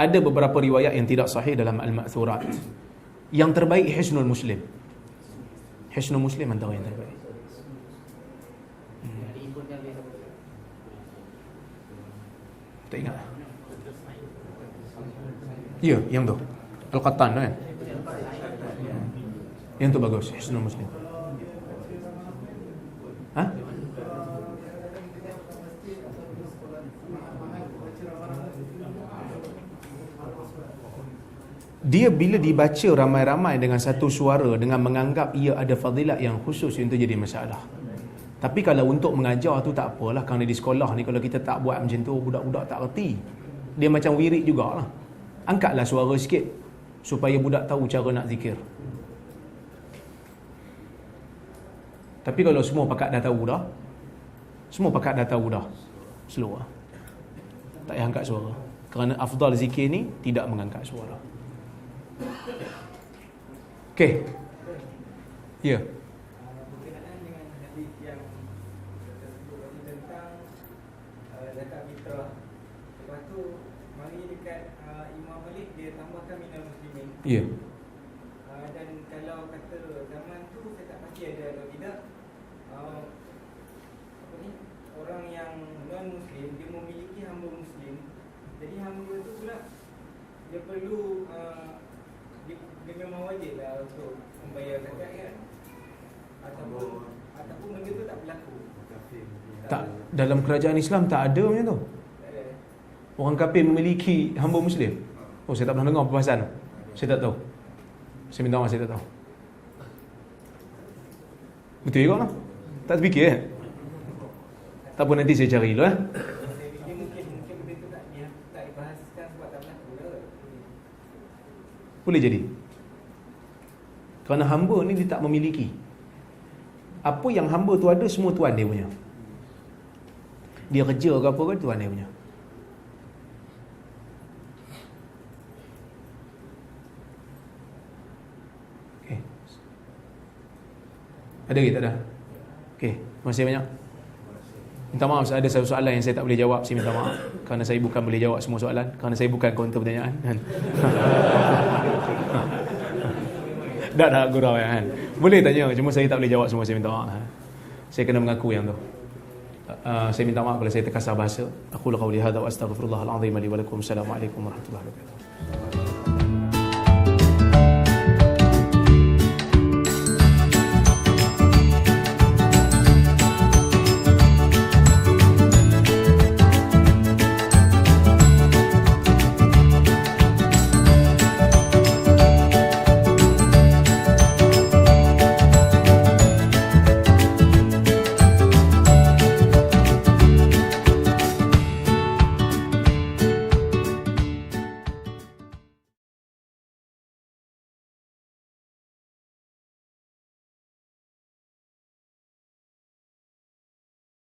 Speaker 1: Ada beberapa riwayat yang tidak sahih dalam Al-Ma'thurat. Yang terbaik Hisnul Muslim. Hisnul Muslim antara yang terbaik. Tak ingat. Ya, yang tu. Al-Qattan kan? Yang tu bagus, Hisnul Muslim. Ha? Dia bila dibaca ramai-ramai dengan satu suara, dengan menganggap ia ada fadilat yang khusus, itu jadi masalah. Tapi kalau untuk mengajar tu tak apalah. Kerana di sekolah ni kalau kita tak buat macam tu, budak-budak tak reti. Dia macam wirid jugalah. Angkatlah suara sikit supaya budak tahu cara nak zikir. Tapi kalau semua pakat dah tahu dah, slow lah. Tak payah angkat suara. Kerana afdal zikir ni tidak mengangkat suara. Okey. Ya.
Speaker 2: Berkenaan dengan hadis yang tersebut tentang zakat fitrah. Lepas tu mari dekat Imam Malik dia tambahkan minal muslimin.
Speaker 1: Ya.
Speaker 2: Dan kalau kata zaman tu saya tak pasti ada atau tidak. Apa ni? Orang yang non muslim dia memiliki hamba muslim. Jadi hamba tu pula dia perlu dia memang wajib lah untuk membayar zakat kan? Ataupun benda tu tak berlaku.
Speaker 1: Tak, dalam kerajaan Islam tak ada macam tu. Orang kafir memiliki hamba muslim. Oh, saya tak pernah dengar perbahasan. Saya tak tahu. Saya minta maaf, saya tak tahu. Betul juga lah. Tak terfikir eh? Tak apa, nanti saya cari dulu eh.
Speaker 2: Mungkin benda tu tak dibahaskan sebab tak berlaku lah.
Speaker 1: Boleh jadi. Kerana hamba ni dia tak memiliki. Apa yang hamba tu ada, semua tuan dia punya. Dia kerja ke apa ke, tuan dia punya. Okay. Ada ke tak ada? Okay, terima kasih banyak. Minta maaf ada satu soalan yang saya tak boleh jawab. Saya minta maaf. Kerana saya bukan boleh jawab semua soalan. Kerana saya bukan kaunter pertanyaan kan. Tak gurau kan. Boleh tanya, cuma saya tak boleh jawab semua. Saya minta maaf. Saya kena mengaku yang tu. Saya minta maaf kalau saya terkasar bahasa. Aku qauli hadza wa astaghfirullahal azim li wa lakum. Assalamualaikum warahmatullahi wabarakatuh.